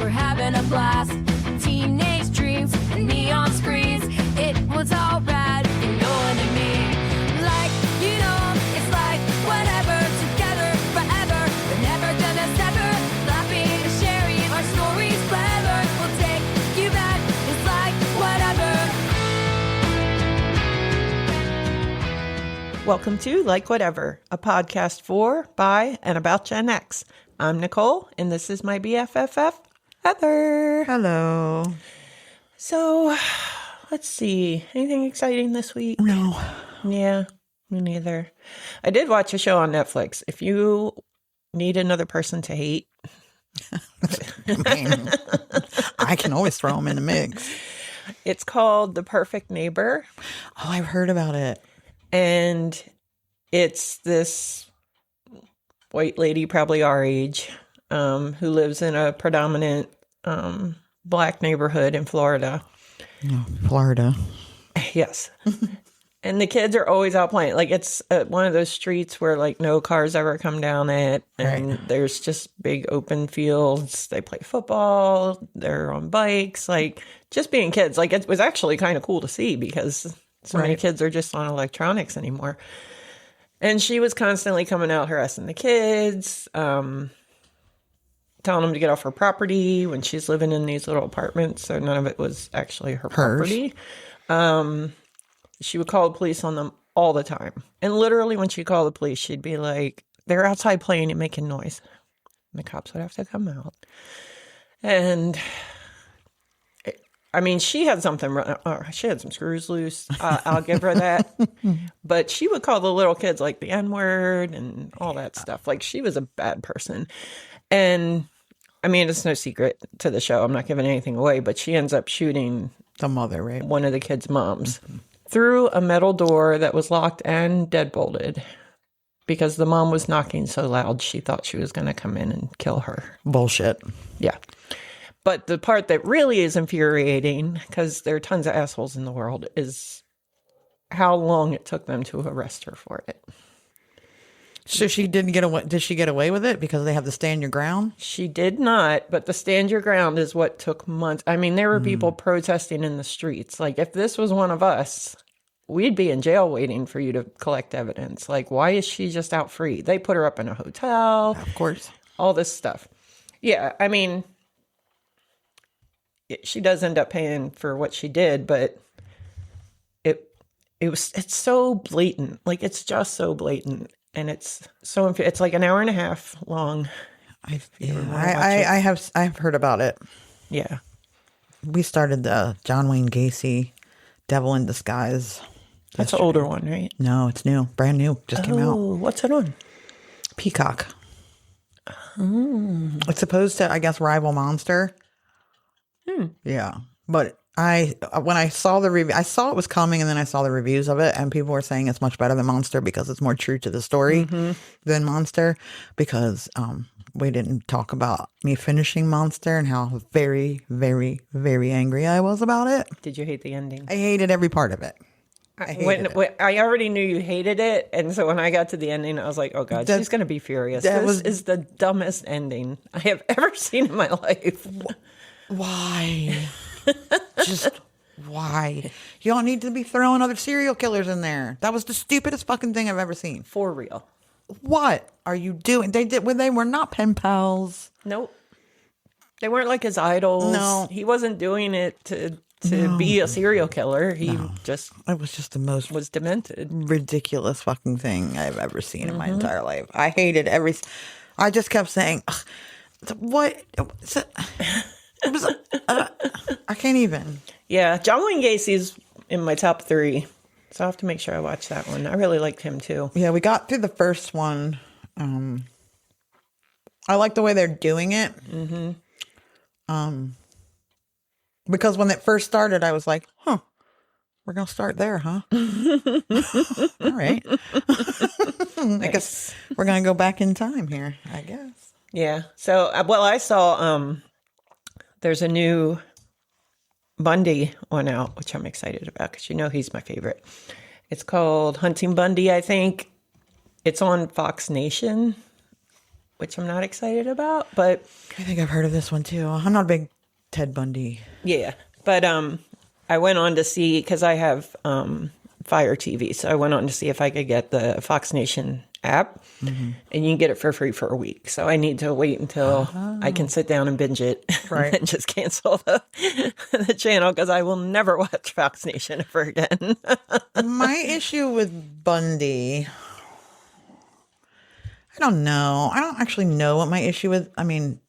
were having a blast. Teenage dreams and neon screens. It was all bad and no one to me. Like, you know, it's like whatever. Together forever. We're never gonna sever. Laughing and sharing our stories clever. We'll take you back. It's like whatever. Welcome to Like Whatever, a podcast for, by, and about Gen X. I'm Nicole, and this is my BFFF, Heather. Hello. So, let's see. Anything exciting this week? No. Yeah, me neither. I did watch a show on Netflix. If you need another person to hate. I mean, I can always throw them in the mix. It's called The Perfect Neighbor. Oh, I've heard about it. And it's this white lady, probably our age, who lives in a predominant black neighborhood in Florida. Oh, Florida. Yes. And the kids are always out playing. Like, it's one of those streets where, like, no cars ever come down it. And there's just big open fields. They play football. They're on bikes. Like, just being kids. Like, it was actually kind of cool to see because so many kids are just on electronics anymore. And she was constantly coming out harassing the kids, telling them to get off her property when she's living in these little apartments. So none of it was actually her property. She would call the police on them all the time. And literally when she called the police, she'd be like, they're outside playing and making noise. And the cops would have to come out. And I mean, she had something, she had some screws loose. I'll give her that. But she would call the little kids like the N-word and all that stuff. Like, she was a bad person. And I mean, it's no secret to the show. I'm not giving anything away, but she ends up shooting the mother, right? One of the kids' moms through a metal door that was locked and deadbolted because the mom was knocking so loud she thought she was going to come in and kill her. Bullshit. Yeah. But the part that really is infuriating, because there are tons of assholes in the world, is how long it took them to arrest her for it. So she didn't get away. Did she get away with it because they have the stand your ground? She did not, but the stand your ground is what took months. I mean, there were people protesting in the streets. Like, if this was one of us, we'd be in jail waiting for you to collect evidence. Like, why is she just out free? They put her up in a hotel. Of course. All this stuff. Yeah, I mean, she does end up paying for what she did, but it's so blatant. Like, it's just so blatant. And it's like an hour and a half long. I've heard about it. Yeah. We started the John Wayne Gacy Devil in Disguise. That's an older one, right? No, it's new. Brand new. Just came out. Oh, what's it on? Peacock. It's supposed to, I guess, rival Monster. Yeah. But when I saw the review, I saw it was coming, and then I saw the reviews of it, and people were saying it's much better than Monster because it's more true to the story than Monster. Because we didn't talk about me finishing Monster and how very, very, very angry I was about it. Did you hate the ending? I hated every part of it. When I already knew you hated it, and so when I got to the ending, I was like, "Oh God, she's going to be furious." This is the dumbest ending I have ever seen in my life. Why? Just why? You don't need to be throwing other serial killers in there. That was the stupidest fucking thing I've ever seen. For real. What are you doing? They were not pen pals. Nope. They weren't like his idols. No. He wasn't doing it to be a serial killer. He just it was just the most was demented. Ridiculous fucking thing I've ever seen in my entire life. I hated I just kept saying, what? I can't even. Yeah, John Wayne Gacy's in my top 3, so I have to make sure I watch that one. I really liked him too. Yeah, we got through the first one. I like the way they're doing it. Because when it first started, I was like, we're gonna start there, huh? All right. I guess we're gonna go back in time here, I guess. Yeah. So, I saw there's a new Bundy one out, which I'm excited about because he's my favorite. It's called Hunting Bundy, I think. It's on Fox Nation. which I'm not excited about. But I think I've heard of this one too. I'm not a big Ted Bundy. yeah, but I went on to see, because I have Fire TV, so I went on to see if I could get the Fox Nation app, and you can get it for free for a week. So I need to wait until I can sit down and binge it, Right. and just cancel the channel, because I will never watch Fox Nation ever again. My issue with Bundy, I don't know. I don't actually know what my issue with. I mean,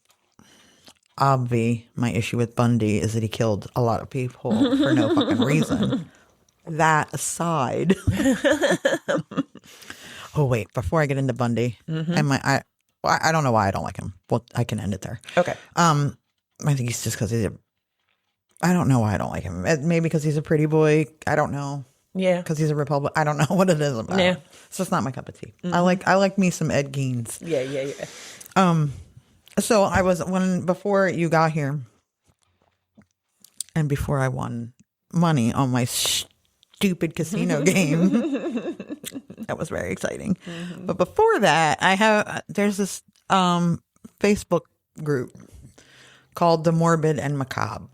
my issue with Bundy is that he killed a lot of people for no fucking reason. That aside. Oh wait, before I get into Bundy, and I don't know why I don't like him. Well, I can end it there. Okay. I think he's just because I don't know why I don't like him. Maybe because he's a pretty boy. I don't know. Yeah. Because he's a Republican. I don't know what it is about. Yeah. It's just not my cup of tea. I like me some Ed Gein. Yeah. So before you got here, and before I won money on my stupid casino game, that was very exciting. But before that, there's this Facebook group called The Morbid and Macabre,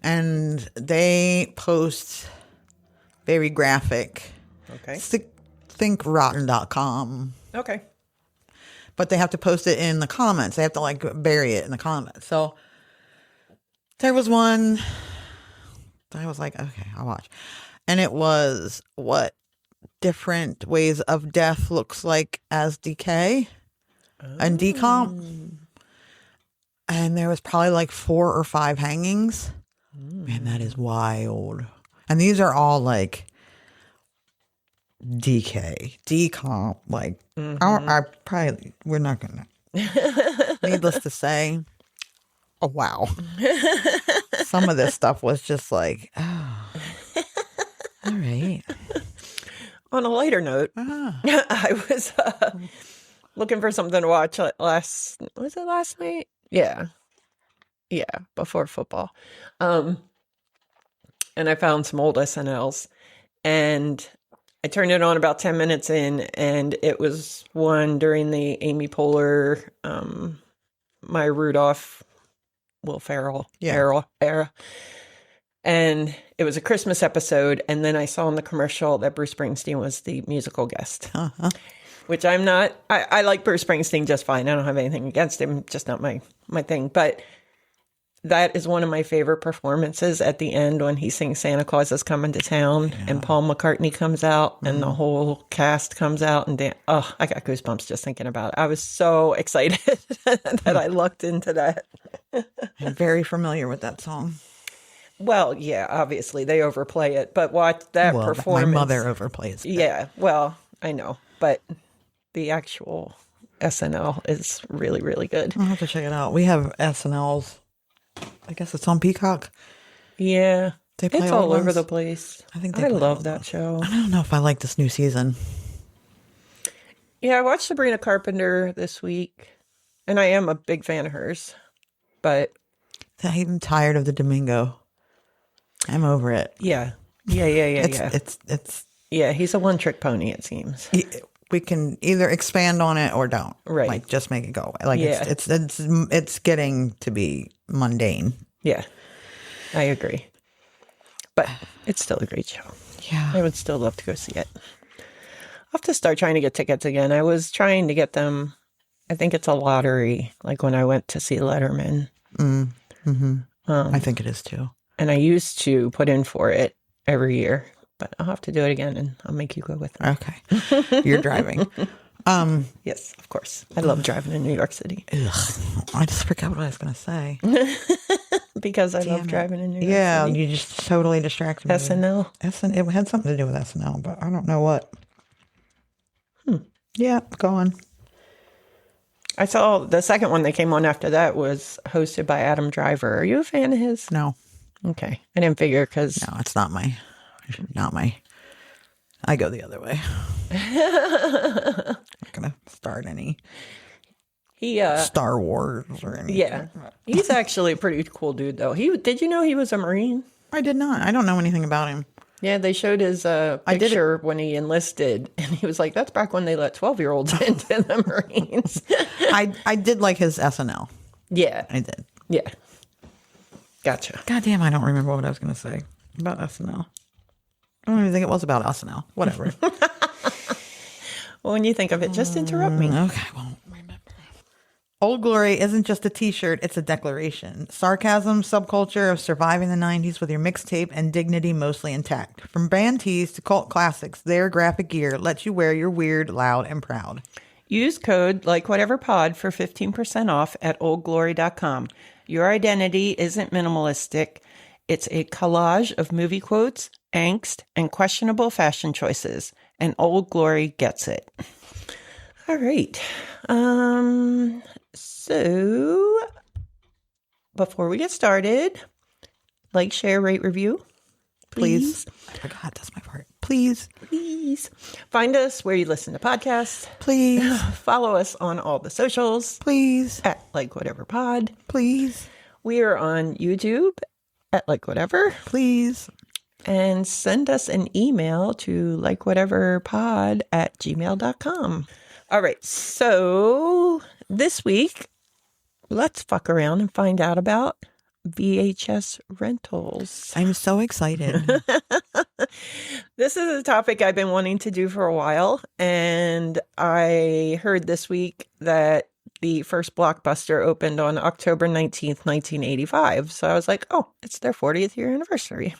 and they post very graphic. Okay. Thinkrotten.com. Okay. But they have to post it in the comments. They have to like bury it in the comments. So there was one I was like, okay, I'll watch. And it was what different ways of death looks like as decay and decomp. And there was probably like 4 or 5 hangings. Man, that is wild. And these are all like decay, decomp, like we're not gonna. Needless to say, oh wow, some of this stuff was just like, oh, all right. On a lighter note, I was looking for something to watch last night? Yeah, before football, and I found some old SNLs, and I turned it on about 10 minutes in, and it was one during the Amy Poehler, Maya Rudolph, Will Ferrell era. And it was a Christmas episode, and then I saw in the commercial that Bruce Springsteen was the musical guest. Which I'm not. I like Bruce Springsteen just fine. I don't have anything against him, just not my thing. But that is one of my favorite performances at the end when he sings Santa Claus is Coming to Town, and Paul McCartney comes out and the whole cast comes out, and I got goosebumps just thinking about it. I was so excited that I looked into that. I'm very familiar with that song. Well, yeah, obviously they overplay it, but watch that performance. My mother overplays it. Yeah, well, I know, but the actual SNL is really, really good. I'll have to check it out. We have SNLs. I guess it's on Peacock. Yeah, They play it's old all over ones? the place. I think I they play love old that ones. show. I don't know if I like this new season. Yeah, I watched Sabrina Carpenter this week, and I am a big fan of hers, but I'm tired of the Domingo. I'm over it. yeah. It's Yeah, he's a one-trick pony, it seems. we can either expand on it or don't. Right. Like just make it go away. Like Yeah. it's getting to be mundane. Yeah, I agree. But it's still a great show. Yeah. I would still love to go see it. I'll have to start trying to get tickets again. I was trying to get them. I think it's a lottery, like when I went to see Letterman. I think it is too. And I used to put in for it every year, but I'll have to do it again, and I'll make you go with me. Okay. You're driving. Yes, of course. I love driving in New York City I just forgot what I was going to say. because I love driving in New York Yeah, City. you just totally distracted me. SNL. It had something to do with SNL, but I don't know what. Yeah, go on. I saw the second one that came on after that was hosted by Adam Driver. Are you a fan of his? No, Okay. I didn't figure because it's not my. I go the other way. Not gonna start any he Star Wars or anything. yeah. He's actually a pretty cool dude though. Did you know he was a Marine? I did not. I don't know anything about him. Yeah, they showed his picture when he enlisted, and he was like, that's back when they let 12-year-olds into the Marines. I did like his SNL. Yeah. I did. Yeah. Gotcha. God damn, I don't remember what I was going to say about SNL. I don't even think it was about SNL. Whatever. Well, when you think of it, just interrupt me. Okay, I won't remember. Old Glory isn't just a t-shirt, it's a declaration. Sarcasm, subculture of surviving the 90s with your mixtape and dignity mostly intact. From band tees to cult classics, their graphic gear lets you wear your weird, loud, and proud. Use code LikeWhateverPod for 15% off at oldglory.com. Your identity isn't minimalistic. It's a collage of movie quotes, angst, and questionable fashion choices. And Old Glory gets it. All right. So before we get started, like, share, rate, review. Please. I forgot. That's my part. Please. Please. Find us where you listen to podcasts. Please. Follow us on all the socials. Please. At Like Whatever Pod. Please. We are on YouTube at Like Whatever. Please. And send us an email to likewhateverpod@gmail.com. All right. So this week, let's fuck around and find out about VHS rentals. I'm so excited. This is a topic I've been wanting to do for a while. And I heard this week that the first Blockbuster opened on October 19th, 1985. So I was like, oh, it's their 40th year anniversary.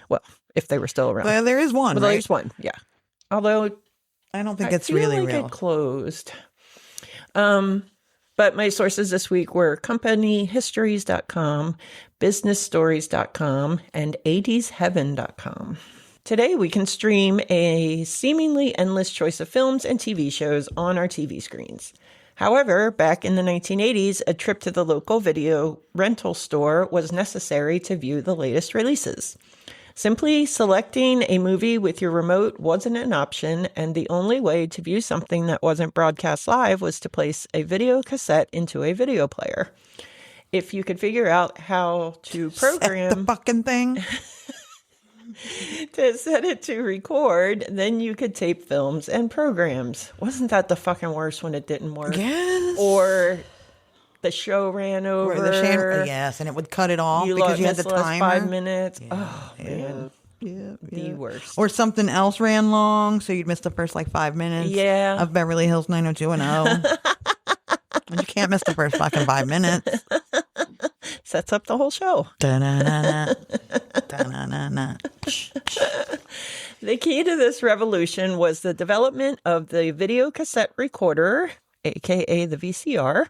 Well, if they were still around. Well, there is one, well, right? There's one, yeah. Although I don't think I it's feel really like real. it closed. But my sources this week were companyhistories.com, businessstories.com, and 80sheaven.com. Today, we can stream a seemingly endless choice of films and TV shows on our TV screens. However, back in the 1980s, a trip to the local video rental store was necessary to view the latest releases. Simply selecting a movie with your remote wasn't an option, and the only way to view something that wasn't broadcast live was to place a video cassette into a video player. If you could figure out how to program the fucking thing to set it to record, then you could tape films and programs. Wasn't that the fucking worst when it didn't work? Yes. Or the show ran over. Or yes, and it would cut it off because you had the timer. 5 minutes. Yeah, Oh, man. The worst. Or something else ran long, so you'd miss the first 5 minutes of Beverly Hills 90210. And you can't miss the first fucking 5 minutes. Sets up the whole show. Da-na-na-na. Da-na-na-na. The key to this revolution was the development of the video cassette recorder, aka the VCR,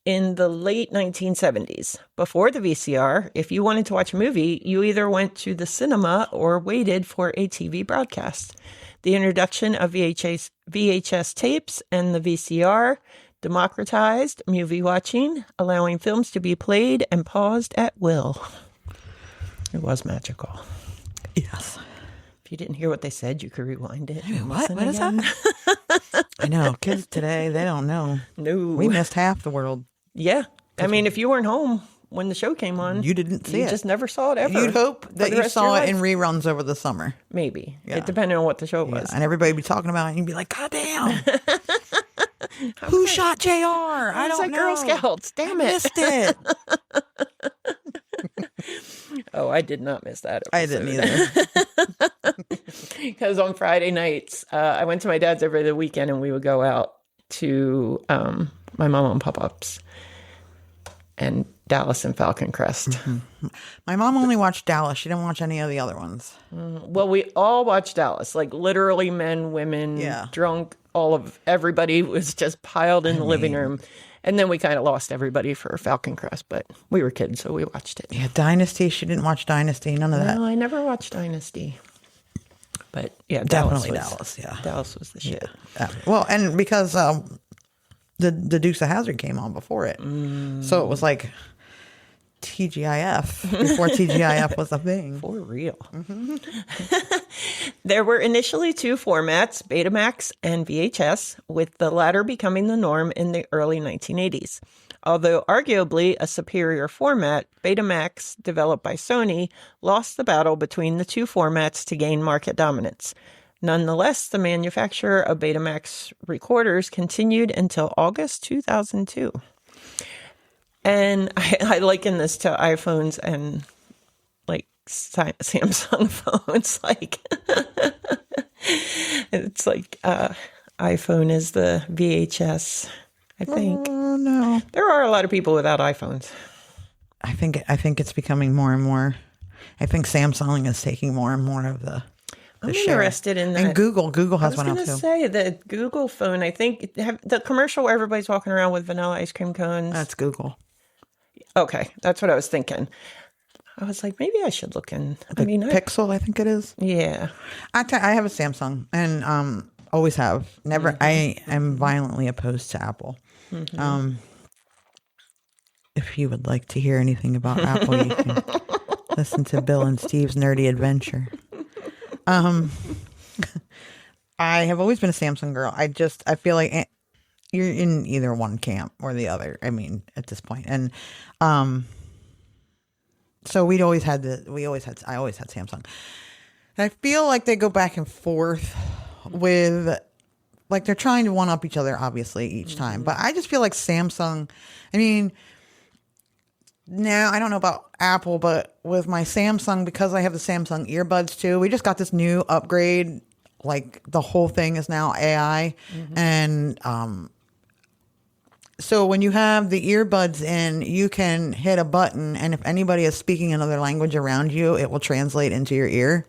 in the late 1970s. Before the VCR, if you wanted to watch a movie, you either went to the cinema or waited for a TV broadcast. The introduction of VHS tapes and the VCR democratized movie watching, allowing films to be played and paused at will. It was magical. Yes. If you didn't hear what they said, you could rewind it. What is that? I know. Kids today, they don't know. No. We missed half the world. Yeah. I mean, if you weren't home when the show came on, you didn't see it. You just never saw it ever. You'd hope that you saw it in reruns over the summer. Maybe. Yeah. It depended on what the show was. And everybody would be talking about it, and you'd be like, God damn. Who shot JR? I don't know. Girl Scouts. Damn it. I missed it. Oh, I did not miss that episode. I didn't either. Because on Friday nights, I went to my dad's every the weekend, and we would go out to my mom and Pop-Ups and Dallas and Falcon Crest. Mm-hmm. My mom only watched Dallas. She didn't watch any of the other ones. Well, we all watched Dallas, like literally men, women, drunk, everybody was just piled in the living room. And then we kind of lost everybody for Falcon Crest, but we were kids, so we watched it. Yeah, Dynasty. She didn't watch Dynasty. None of that. No, I never watched Dynasty. But yeah, definitely Dallas. Yeah, Dallas was the shit. Yeah. Well, and because the Dukes of Hazzard came on before it, so it was like TGIF before TGIF was a thing. For real. Mm-hmm. There were initially two formats, Betamax and VHS, with the latter becoming the norm in the early 1980s. Although arguably a superior format, Betamax, developed by Sony, lost the battle between the two formats to gain market dominance. Nonetheless, the manufacturer of Betamax recorders continued until August 2002. And I liken this to iPhones and like Samsung phones. Like it's like iPhone is the VHS, I think. Oh no. There are a lot of people without iPhones. I think it's becoming more and more. I think Samsung is taking more and more of the I'm share. interested in that. And Google has one I up was too. going to say the Google phone, I think the commercial where everybody's walking around with vanilla ice cream cones. That's Google. Okay, that's what I was thinking. I was like, maybe I should look in. Pixel, I think it is. Yeah. I have a Samsung and always have. Never. I am violently opposed to Apple. If you would like to hear anything about Apple, you can listen to Bill and Steve's Nerdy Adventure. I have always been a Samsung girl. I feel like you're in either one camp or the other. I mean, at this point. And so I always had Samsung. And I feel like they go back and forth with, like, they're trying to one up each other, obviously, each time. But I just feel like Samsung, I mean, now I don't know about Apple, but with my Samsung, because I have the Samsung earbuds too, we just got this new upgrade. Like, the whole thing is now AI. And so when you have the earbuds in, you can hit a button, and if anybody is speaking another language around you, it will translate into your ear.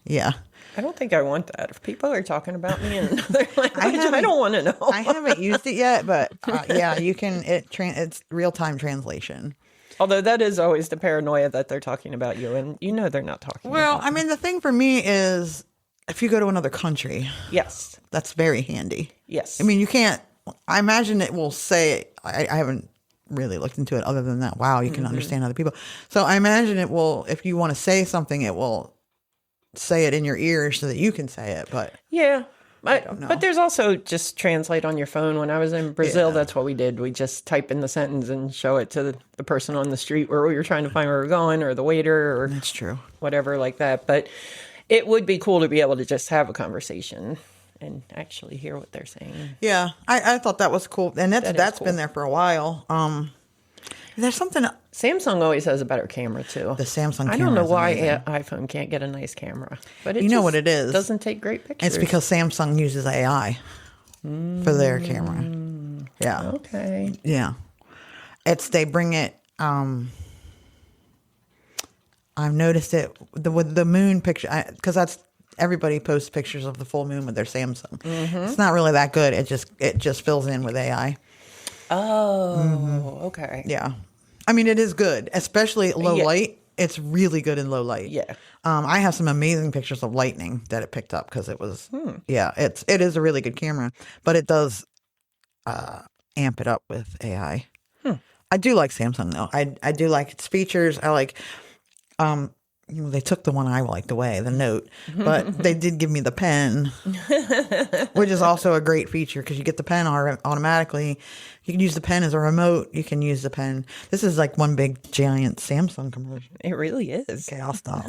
Yeah. I don't think I want that. If people are talking about me in another language, I don't want to know. I haven't used it yet, but yeah, you can. It's real-time translation. Although that is always the paranoia that they're talking about you, and you know they're not talking Well, about I mean, the thing for me is, if you go to another country, yes, that's very handy. Yes. I mean, you can't. I imagine it will say. I haven't really looked into it other than that. Wow, you can understand other people. So I imagine it will. If you want to say something, it will say it in your ear so that you can say it. But yeah. I don't know. But there's also just translate on your phone. When I was in Brazil, that's what we did. We just type in the sentence and show it to the person on the street where we were trying to find where we were going, or the waiter, or that's true. Whatever like that. But it would be cool to be able to just have a conversation and actually hear what they're saying. Yeah, I thought that was cool, and that's cool. been there for a while. There's something. Samsung always has a better camera too. The Samsung camera. I don't know why iPhone can't get a nice camera, but you know what it is. Doesn't take great pictures. It's because Samsung uses AI for their camera. Yeah. Okay. Yeah. They bring it. I've noticed it with the moon picture, because that's everybody posts pictures of the full moon with their Samsung. It's not really that good. It just fills in with AI. Oh, okay. Yeah. I mean, it is good, especially low light. It's really good in low light. Yeah. I have some amazing pictures of lightning that it picked up because it was, it is a really good camera, but it does amp it up with AI. I do like Samsung though. I do like its features. I like, they took the one I liked away, the Note, but they did give me the pen, which is also a great feature because you get the pen automatically. You can use the pen as a remote. You can use the pen. This is like one big giant Samsung commercial. It really is. Okay, I'll stop.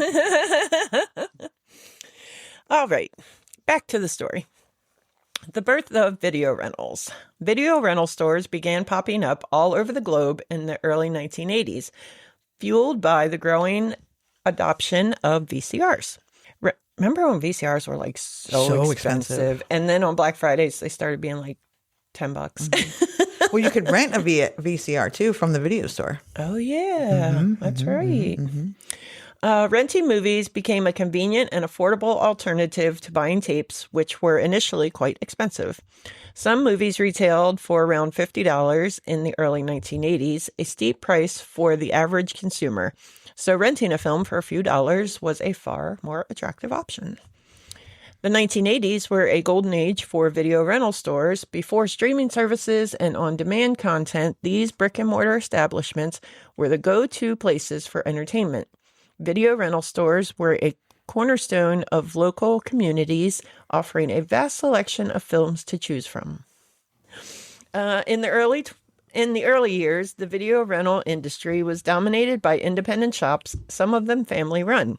All right, back to the story. The birth of video rentals. Video rental stores began popping up all over the globe in the early 1980s, fueled by the growing adoption of VCRs. Remember when VCRs were like so expensive? And then on Black Fridays, they started being like $10. Well, you could rent a VCR too from the video store. Oh, yeah. That's right. Renting movies became a convenient and affordable alternative to buying tapes, which were initially quite expensive. Some movies retailed for around $50 in the early 1980s, a steep price for the average consumer. So renting a film for a few dollars was a far more attractive option. The 1980s were a golden age for video rental stores. Before streaming services and on-demand content, these brick-and-mortar establishments were the go-to places for entertainment. Video rental stores were a cornerstone of local communities, offering a vast selection of films to choose from. In the In the early years, the video rental industry was dominated by independent shops, some of them family-run.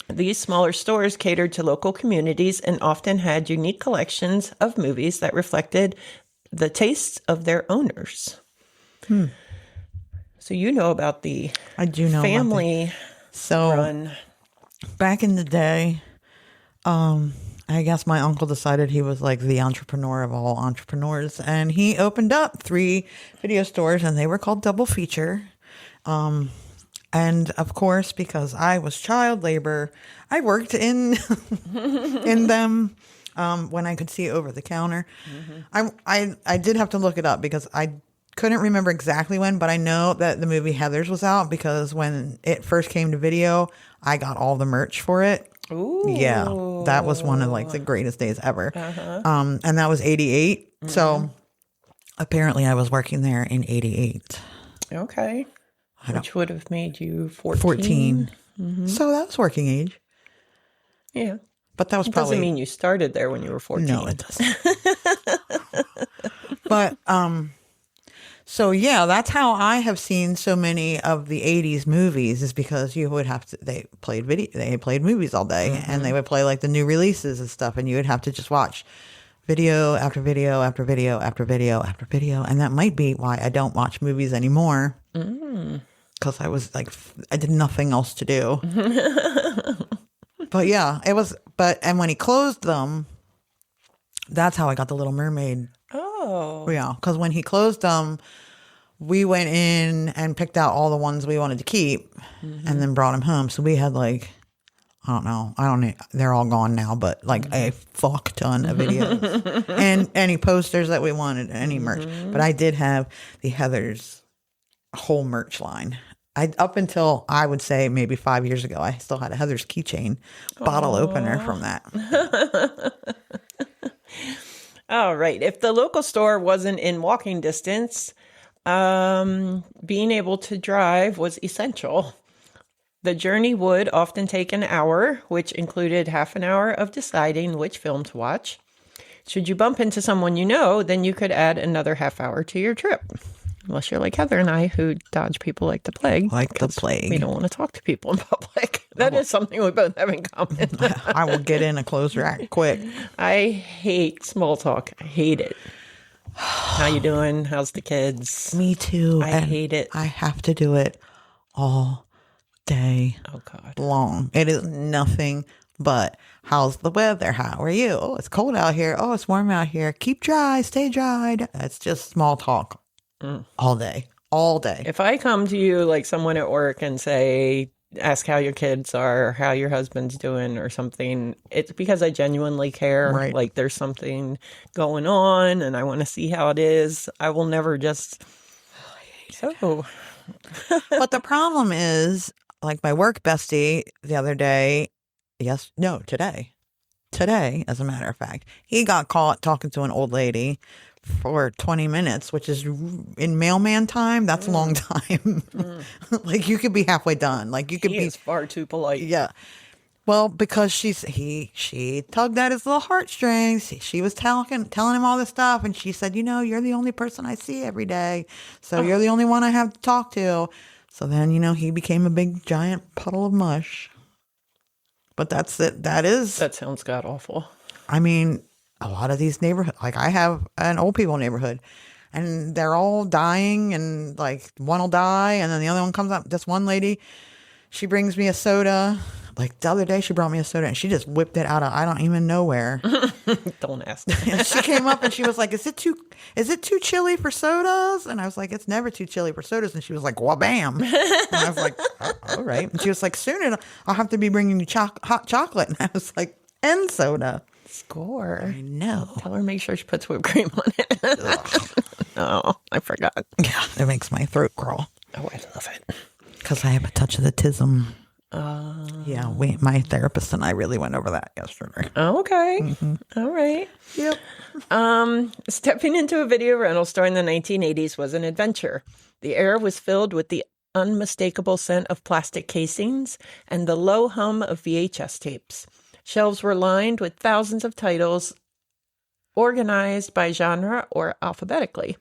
These smaller stores catered to local communities and often had unique collections of movies that reflected the tastes of their owners. So you know about the I do know family run. Back in the day, I guess my uncle decided he was like the entrepreneur of all entrepreneurs, and he opened up 3 video stores, and they were called Double Feature. And of course, because I was child labor, I worked in in them when I could see over the counter. I did have to look it up because I couldn't remember exactly when, but I know that the movie Heathers was out because when it first came to video, I got all the merch for it. Ooh. Yeah, that was one of like the greatest days ever. And that was 88. So apparently I was working there in 88. Okay. Which would have made you 14. 14. So that was working age. Yeah. But that was It probably... doesn't mean you started there when you were 14. No, it doesn't. But, so yeah, that's how I have seen so many of the 80s movies, is because you would have to, they played movies all day, and they would play like the new releases and stuff, and you would have to just watch video after video after video after video after video. And that might be why I don't watch movies anymore. Because I was like, I did nothing else to do. But yeah, it was, and when he closed them, that's how I got The Little Mermaid. Oh. Yeah, because when he closed them, we went in and picked out all the ones we wanted to keep and then brought them home. So we had like, I don't know, they're all gone now, but like a fuck ton of videos and any posters that we wanted, any merch. But I did have the Heathers whole merch line. Up until I would say maybe 5 years ago, I still had a Heathers keychain bottle opener from that. All right. If the local store wasn't in walking distance, being able to drive was essential. The journey would often take an hour, which included half an hour of deciding which film to watch. Should you bump into someone you know, then you could add another half hour to your trip. Unless you're like Heather and I, who dodge people like the plague. Like the plague. We don't want to talk to people in public. That is something we both have in common. I will get in a closed rack quick. I hate small talk. I hate it. How you doing? How's the kids? Me too. I hate it. I have to do it all day long. It is nothing but, how's the weather? How are you? Oh, it's cold out here. Oh, it's warm out here. Keep dry. Stay dried. It's just small talk all day. All day. If I come to you like someone at work and say, ask how your kids are, or how your husband's doing or something, it's because I genuinely care. Right. Like there's something going on and I want to see how it is. I will never just... But the problem is, like my work bestie the other day, today, as a matter of fact, he got caught talking to an old lady for 20 minutes, which is in mailman time. That's a long time. Like you could be halfway done. Like you could be far too polite. Yeah. Well, because she tugged at his little heartstrings. She was telling him all this stuff, and she said, you're the only person I see every day, so you're the only one I have to talk to. So then, he became a big giant puddle of mush. But that's it. That sounds god awful. I mean, a lot of these neighborhoods, like I have an old people neighborhood, and they're all dying, and like one will die, and then the other one comes up. This one lady, she brings me a soda. Like the other day, she brought me a soda, and she just whipped it out of I don't even know where. Don't ask. And she came up and she was like, "Is it too chilly for sodas?" And I was like, "It's never too chilly for sodas." And she was like, "Wabam!" And I was like, "All right." And she was like, "Soon I'll have to be bringing you hot chocolate." And I was like, "And soda." Score. I know. Tell her make sure she puts whipped cream on it. Oh, I forgot. Yeah, it makes my throat crawl. Oh, I love it. Because I have a touch of the tism. Yeah, my therapist and I really went over that yesterday. Okay. All right. Yep. Stepping into a video rental store in the 1980s was an adventure. The air was filled with the unmistakable scent of plastic casings and the low hum of VHS tapes. Shelves were lined with thousands of titles organized by genre or alphabetically.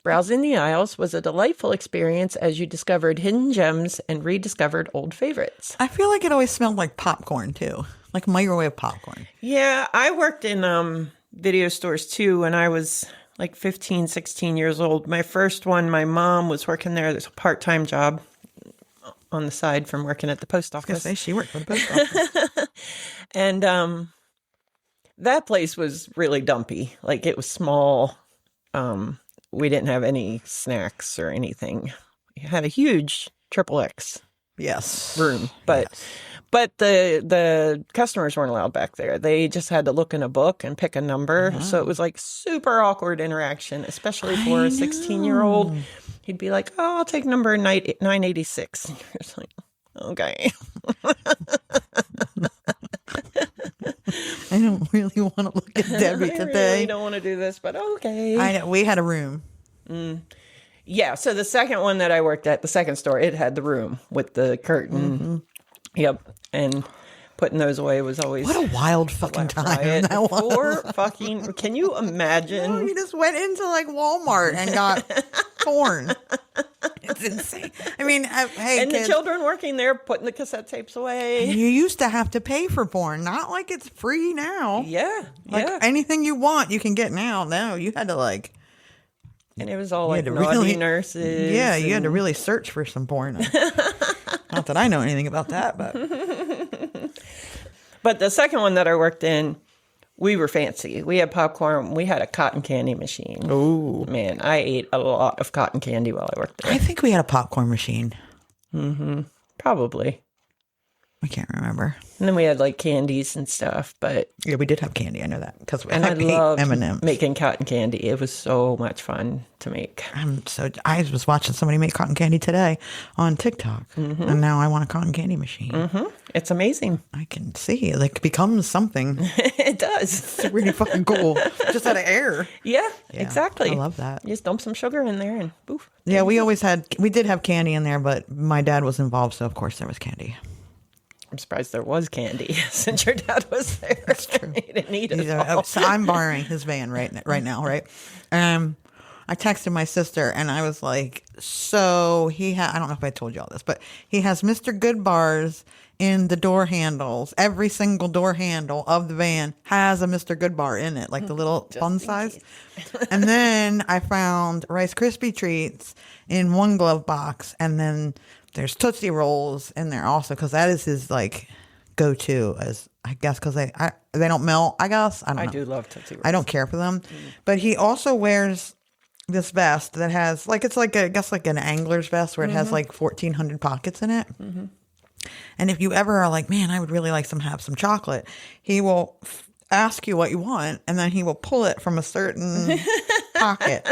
Browsing the aisles was a delightful experience as you discovered hidden gems and rediscovered old favorites. I feel like it always smelled like popcorn, too. Like microwave popcorn. Yeah, I worked in video stores, too, when I was like 15, 16 years old. My first one, my mom was working there. There's a part-time job on the side from working at the post office. I was going to say, she worked for the post office. And that place was really dumpy. Like, it was small. We didn't have any snacks or anything. We had a huge XXX room, but the customers weren't allowed back there. They just had to look in a book and pick a number. So it was like super awkward interaction, especially for a 16-year-old. He'd be like, "Oh, I'll take number 986." And you're just like, "Okay." I don't really want to look at Debbie today. I really don't want to do this, but okay. I know. We had a room. Yeah, so the second one that I worked at, the second store, it had the room with the curtain. Yep, and putting those away was always... What a wild fucking time riot. that was. Can you imagine? No, you just went into like Walmart and got porn. It's insane. I mean, hey, and kids, the children working there putting the cassette tapes away. you used to have to pay for porn, not like it's free now. Yeah, Like anything you want, you can get now. No, you had to like... And it was all like naughty nurses. Yeah, you had to really search for some porn. Not that I know anything about that, but... But the second one that I worked in, we were fancy. We had popcorn. We had a cotton candy machine. Oh, man, I ate a lot of cotton candy while I worked there. I think we had a popcorn machine. Probably. I can't remember. And then we had like candies and stuff, but... Yeah, we did have candy. I know that. And I loved M&Ms. making cotton candy. It was so much fun to make. I was watching somebody make cotton candy today on TikTok, and now I want a cotton candy machine. It's amazing. I can see it like becomes something. It does. It's really fucking cool. Just out of air. Yeah, exactly. I love that. You just dump some sugar in there and poof. Yeah, we did have candy in there, but my dad was involved, so of course there was candy. I'm surprised there was candy since your dad was there. That's true. He didn't eat it all. So I'm borrowing his van right now, right? I texted my sister and I was like, so I don't know if I told you all this, but he has Mr. Good bars in the door handles. Every single door handle of the van has a Mr. Good bar in it, like the little fun size. And then I found Rice Krispie treats in one glove box, and then there's Tootsie Rolls in there also, because that is his like go-to, as I guess, because they don't melt. I guess I do love Tootsie Rolls. I don't care for them, but he also wears this vest that has like I guess like an angler's vest where it has like 1,400 pockets in it. And if you ever are like, man, I would really like have some chocolate, he will ask you what you want, and then he will pull it from a certain pocket.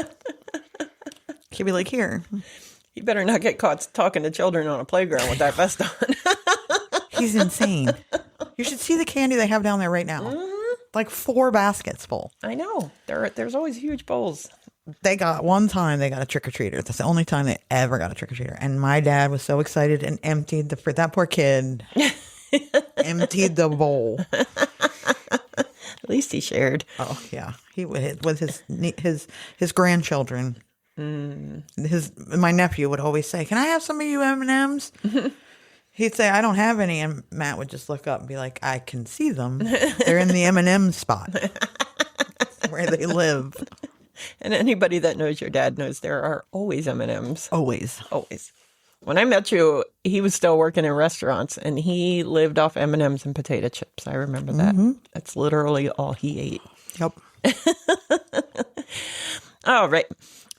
He'll be like, here. You better not get caught talking to children on a playground with that vest on. He's insane. You should see the candy they have down there right now. Like 4 baskets full. I know. There's always huge bowls. They got a trick-or-treater. That's the only time they ever got a trick-or-treater. And my dad was so excited and emptied that poor kid emptied the bowl. At least he shared. Oh, yeah. He with his grandchildren. My nephew would always say, "Can I have some of you M&Ms?" He'd say, "I don't have any," and Matt would just look up and be like, "I can see them. They're in the M&M spot where they live." And anybody that knows your dad knows there are always M&Ms. Always. When I met you, he was still working in restaurants, and he lived off M&Ms and potato chips. I remember that. That's literally all he ate. Yep. All right.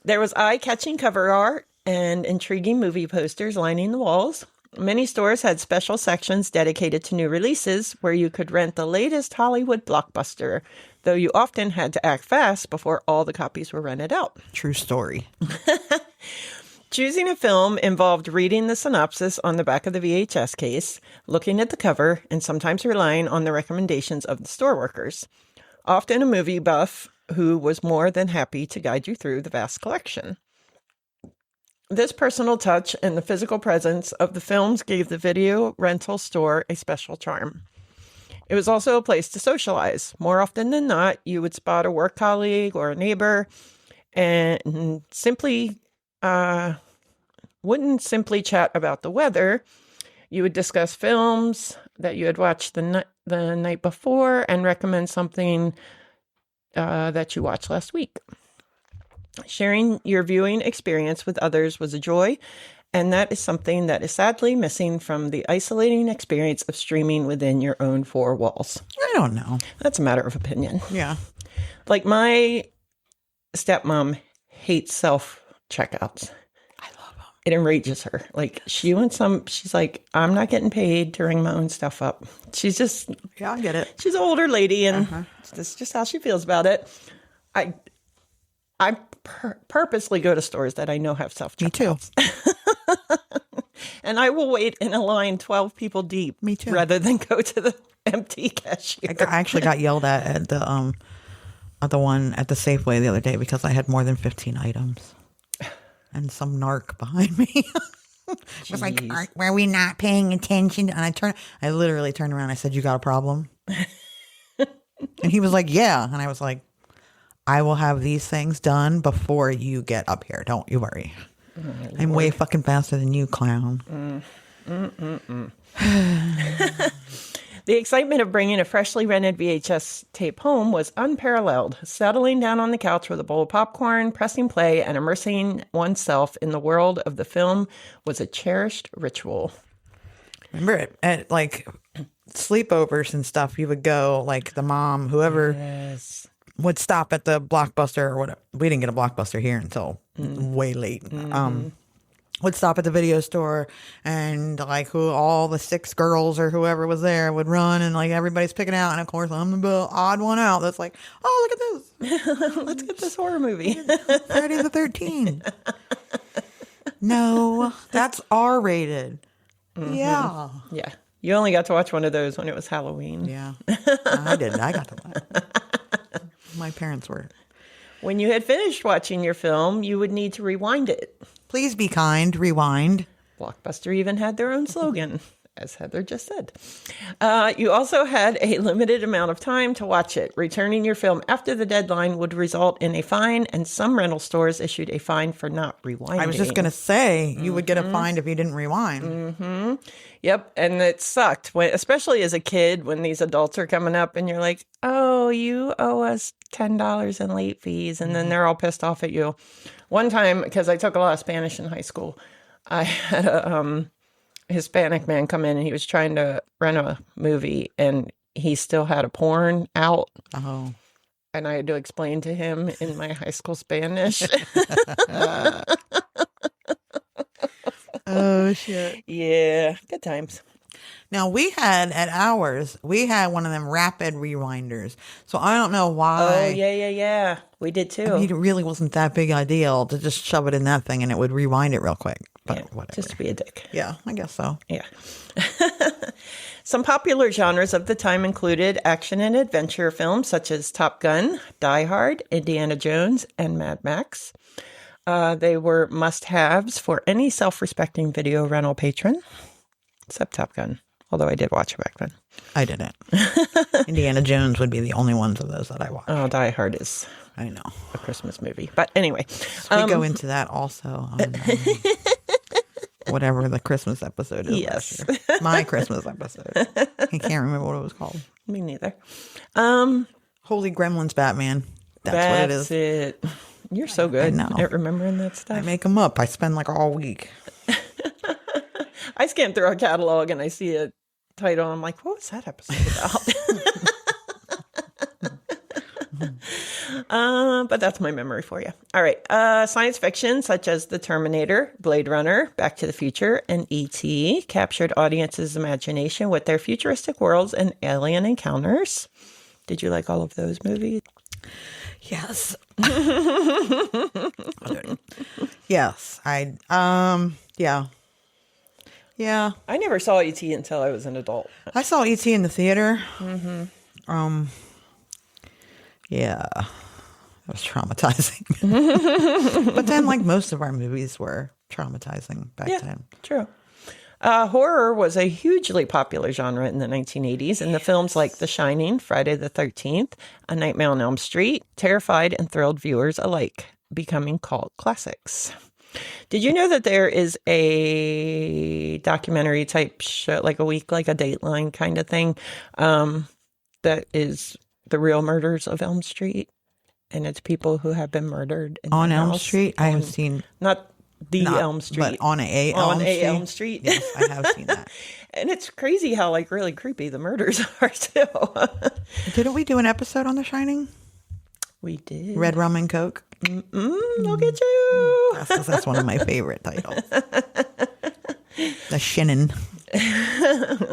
There was eye-catching cover art and intriguing movie posters lining the walls. Many stores had special sections dedicated to new releases where you could rent the latest Hollywood blockbuster, though you often had to act fast before all the copies were rented out. True story. Choosing a film involved reading the synopsis on the back of the VHS case, looking at the cover, and sometimes relying on the recommendations of the store workers. Often a movie buff who was more than happy to guide you through the vast collection. This personal touch and the physical presence of the films gave the video rental store a special charm. It was also a place to socialize. More often than not, you would spot a work colleague or a neighbor, and wouldn't simply chat about the weather. You would discuss films that you had watched the night before and recommend something that you watched last week. Sharing your viewing experience with others was a joy, and that is something that is sadly missing from the isolating experience of streaming within your own four walls. I don't know. That's a matter of opinion. Yeah. Like, my stepmom hates self-checkouts. I love them. It enrages her. Like, she's like, I'm not getting paid to ring my own stuff up. She's just... Yeah, I get it. She's an older lady, and that's just how she feels about it. I purposely go to stores that I know have self-checkouts. Me too. And I will wait in a line 12 people deep. Me too. Rather than go to the empty cashier. I actually got yelled at the one at the Safeway the other day because I had more than 15 items. And some narc behind me was like, were we not paying attention? And I literally turned around and I said, you got a problem? And he was like, yeah. And I was like, I will have these things done before you get up here. Don't you worry. I'm way fucking faster than you, clown. The excitement of bringing a freshly rented VHS tape home was unparalleled. Settling down on the couch with a bowl of popcorn, pressing play, and immersing oneself in the world of the film was a cherished ritual. Remember at like sleepovers and stuff, you would go, like the mom, whoever would stop at the Blockbuster or whatever. We didn't get a Blockbuster here until way late. Would stop at the video store, and like all the 6 girls or whoever was there would run, and like everybody's picking out, and of course I'm the odd one out that's like, oh, look at this. Let's get this horror movie. Friday the 13th. No, that's R-rated. Yeah. Yeah. You only got to watch one of those when it was Halloween. Yeah. I didn't. I got to watch. My parents were. When you had finished watching your film, you would need to rewind it. Please be kind. Rewind. Blockbuster even had their own slogan, as Heather just said. You also had a limited amount of time to watch it. Returning your film after the deadline would result in a fine, and some rental stores issued a fine for not rewinding. I was just going to say, you would get a fine if you didn't rewind. Yep, and it sucked, especially as a kid, when these adults are coming up and you're like, oh, you owe us $10 in late fees, and then they're all pissed off at you. One time, because I took a lot of Spanish in high school, I had a Hispanic man come in, and he was trying to rent a movie, and he still had a porn out. Oh. And I had to explain to him in my high school Spanish. Oh, shit. Yeah, good times. Now, we had one of them rapid rewinders. So I don't know why. Oh, yeah. We did too. I mean, it really wasn't that big a deal to just shove it in that thing and it would rewind it real quick. But whatever. Just to be a dick. Yeah, I guess so. Yeah. Some popular genres of the time included action and adventure films such as Top Gun, Die Hard, Indiana Jones, and Mad Max. They were must-haves for any self-respecting video rental patron, except Top Gun, although I did watch it back then. I didn't. Indiana Jones would be the only ones of those that I watched. Oh, Die Hard is I know. a Christmas movie. But anyway. We go into that also on whatever the Christmas episode is. Yes. My Christmas episode. I can't remember what it was called. Me neither. Holy Gremlins Batman. That's what it is. That's it. You're so good at remembering that stuff. I make them up. I spend like all week. I scan through our catalog and I see a title and I'm like, what was that episode about? But that's my memory for you. All right. Science fiction such as The Terminator, Blade Runner, Back to the Future, and E.T. captured audiences' imagination with their futuristic worlds and alien encounters. Did you like all of those movies? Yes. Yes. Yeah. I never saw E.T. until I was an adult. I saw E.T. in the theater. Yeah. It was traumatizing. But then, like, most of our movies were traumatizing back then. True. Horror was a hugely popular genre in the 1980s, and the films like The Shining, Friday the 13th, A Nightmare on Elm Street terrified and thrilled viewers alike. becoming cult classics. Did you know that there is a documentary type show, like a week, like a Dateline kind of thing, that is the real murders of Elm Street? And it's people who have been murdered on Elm Street. I have seen not Elm Street, but on Elm Street. Yes, I have seen that. And it's crazy how like really creepy the murders are too. Didn't we do an episode on The Shining? We did. Red Rum and Coke. Look at you. That's one of my favorite titles. The Shannon.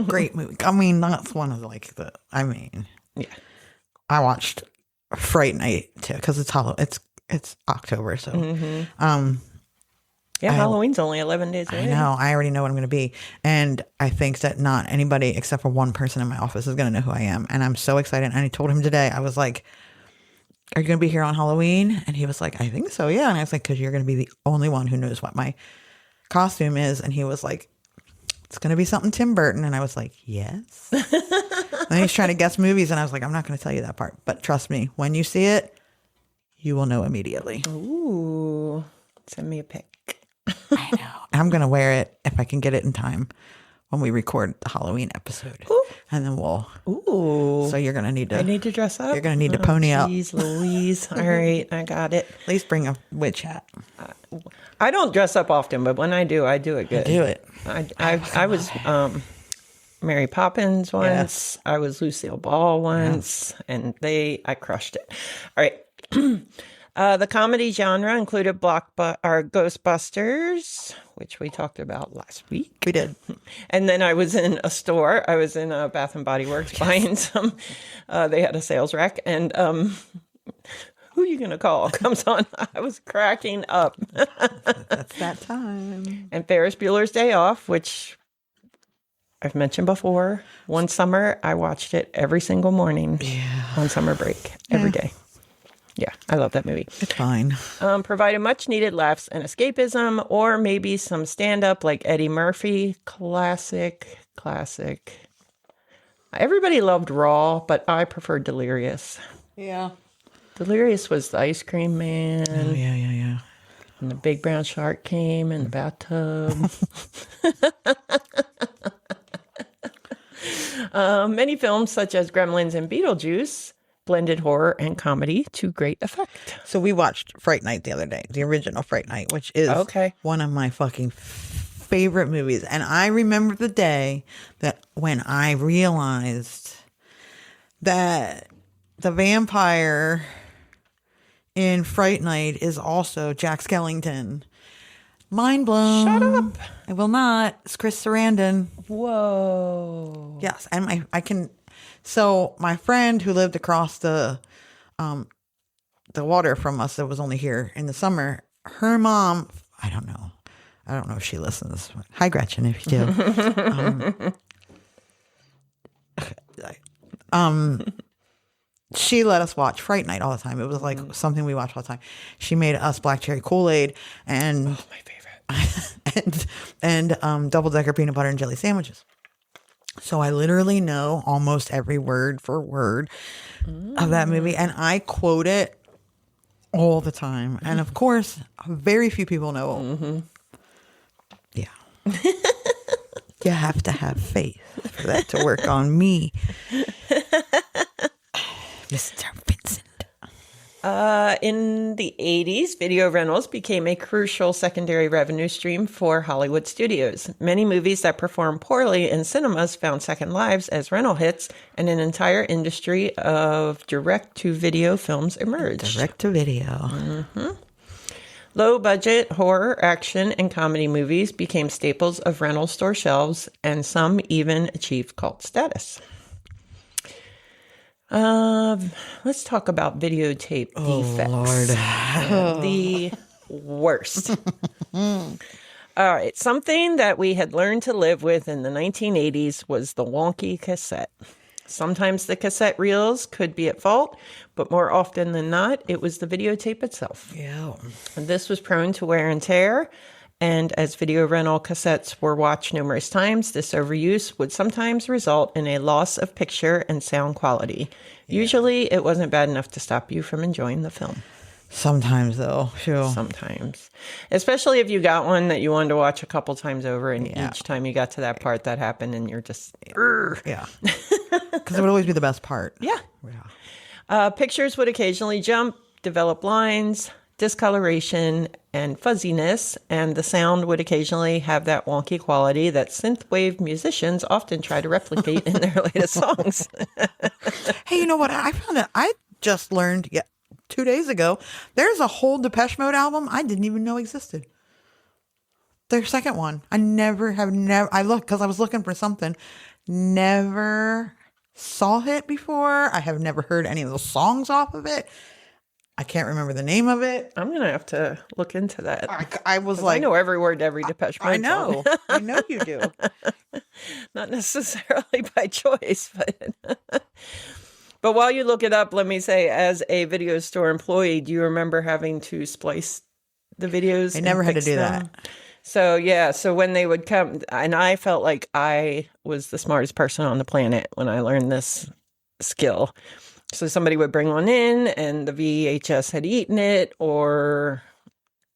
Great movie. I mean, that's one of yeah. I watched Fright Night too because it's October, so Halloween's only 11 days away. I know. I already know what I'm going to be, and I think that not anybody except for one person in my office is going to know who I am, and I'm so excited. And I told him today, I was like, "Are you going to be here on Halloween?" And he was like, "I think so, yeah." And I was like, "Because you're going to be the only one who knows what my costume is." And he was like, "It's going to be something Tim Burton." And I was like, "Yes." And he's trying to guess movies, and I was like, "I'm not going to tell you that part, but trust me, when you see it, you will know immediately." Ooh, send me a pic. I know. I'm going to wear it if I can get it in time when we record the Halloween episode. Ooh. And then we'll. Ooh. So you're going to need to. I need to dress up. You're going to need to pony up. Jeez Louise. All right. I got it. At least bring a witch hat. I don't dress up often, but when I do it good. Do it. I was Mary Poppins once. Yes. I was Lucille Ball once. Yes. And I crushed it. All right. The comedy genre included Ghostbusters, which we talked about last week. We did. And then I was in a store. I was in a Bath and Body Works buying some. They had a sales rack, and Who You Gonna Call comes on. I was cracking up. That's that time. And Ferris Bueller's Day Off, which I've mentioned before. One summer, I watched it every single morning on summer break, every day. Yeah, I love that movie. It's fine. Provided much needed laughs and escapism, or maybe some stand-up like Eddie Murphy. Classic. Everybody loved Raw, but I preferred Delirious. Yeah. Delirious was the ice cream man. Oh, yeah. And the big brown shark came in the bathtub. Many films such as Gremlins and Beetlejuice blended horror and comedy to great effect. So we watched Fright Night the other day, the original Fright Night, which is one of my fucking favorite movies. And I remember the day that when I realized that the vampire in Fright Night is also Jack Skellington. Mind blown. Shut up. I will not. It's Chris Sarandon. Whoa. Yes. And I can. So my friend who lived across the water from us that was only here in the summer, her mom, I don't know if she listens. Hi, Gretchen, if you do. She let us watch Fright Night all the time. It was like something we watched all the time. She made us black cherry Kool-Aid and my favorite. and double-decker peanut butter and jelly sandwiches. So I literally know almost every word for word of that movie, and I quote it all the time. And of course, very few people know. Mm-hmm. Yeah. You have to have faith for that to work on me. Mr. Vincent. In the 80s, video rentals became a crucial secondary revenue stream for Hollywood studios. Many movies that performed poorly in cinemas found second lives as rental hits, and an entire industry of direct-to-video films emerged. Direct-to-video. Mm-hmm. Low-budget horror, action, and comedy movies became staples of rental store shelves, and some even achieved cult status. Let's talk about videotape defects. Lord. The worst. All right. Something that we had learned to live with in the 1980s was the wonky cassette. Sometimes the cassette reels could be at fault, but more often than not, it was the videotape itself. Yeah. And this was prone to wear and tear. And as video rental cassettes were watched numerous times, this overuse would sometimes result in a loss of picture and sound quality. Yeah. Usually, it wasn't bad enough to stop you from enjoying the film. Sometimes, though. Sure. Sometimes. Especially if you got one that you wanted to watch a couple times over, and each time you got to that part that happened, and you're just... Yeah. Because it would always be the best part. Yeah. Yeah. Pictures would occasionally jump, develop lines, discoloration, and fuzziness, and the sound would occasionally have that wonky quality that synthwave musicians often try to replicate in their latest songs. Hey, you know what? I found out. I just learned 2 days ago. There's a whole Depeche Mode album I didn't even know existed. Their second one. I looked because I was looking for something. Never saw it before. I have never heard any of the songs off of it. I can't remember the name of it. I'm going to have to look into that. I was like... I know every word to every Depeche Mode I know. song. I know you do. Not necessarily by choice, but while you look it up, let me say, as a video store employee, do you remember having to splice the videos? I never had to do that. So, yeah. So when they would come, and I felt like I was the smartest person on the planet when I learned this skill. So somebody would bring one in and the VHS had eaten it or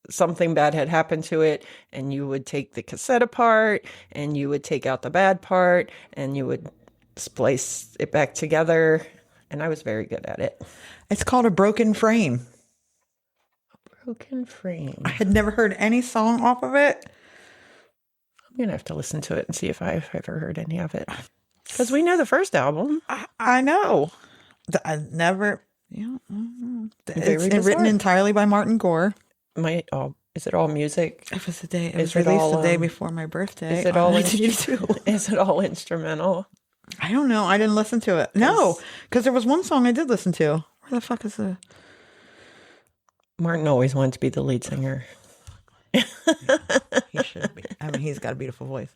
something bad had happened to it, and you would take the cassette apart and you would take out the bad part and you would splice it back together. And I was very good at it. It's called a broken frame. A broken frame. I had never heard any song off of it. I'm going to have to listen to it and see if I've ever heard any of it. Because we know the first album. I know. I never. Yeah, it's written entirely by Martin Gore. Is it all music? It was the day. It was released the day before my birthday. Is it all Is it all instrumental? I don't know. I didn't listen to it. No, because there was one song I did listen to. Where the fuck is the? Martin always wanted to be the lead singer. He should be. I mean, he's got a beautiful voice.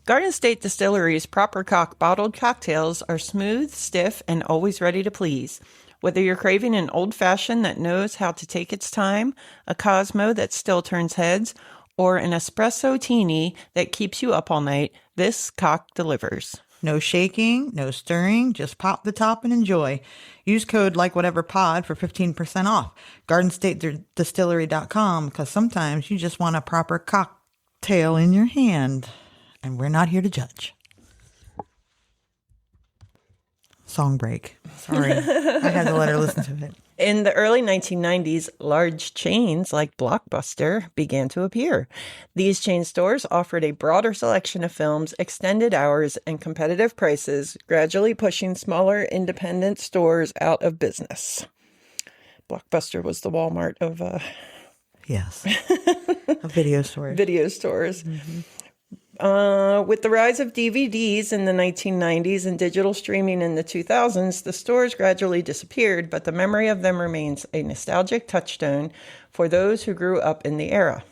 Garden State Distillery's Proper Cock bottled cocktails are smooth, stiff, and always ready to please. Whether you're craving an old-fashioned that knows how to take its time, a Cosmo that still turns heads, or an espresso teeny that keeps you up all night, this cock delivers. No shaking, no stirring, just pop the top and enjoy. Use code LikeWhateverPod for 15% off. GardenStateDistillery.com, because sometimes you just want a proper cocktail in your hand. And we're not here to judge. Song break. Sorry. I had to let her listen to it. In the early 1990s, large chains like Blockbuster began to appear. These chain stores offered a broader selection of films, extended hours, and competitive prices, gradually pushing smaller independent stores out of business. Blockbuster was the Walmart of... Yes. Of video stores. Video stores. Mm-hmm. With the rise of DVDs in the 1990s and digital streaming in the 2000s, the stores gradually disappeared, but the memory of them remains a nostalgic touchstone for those who grew up in the era.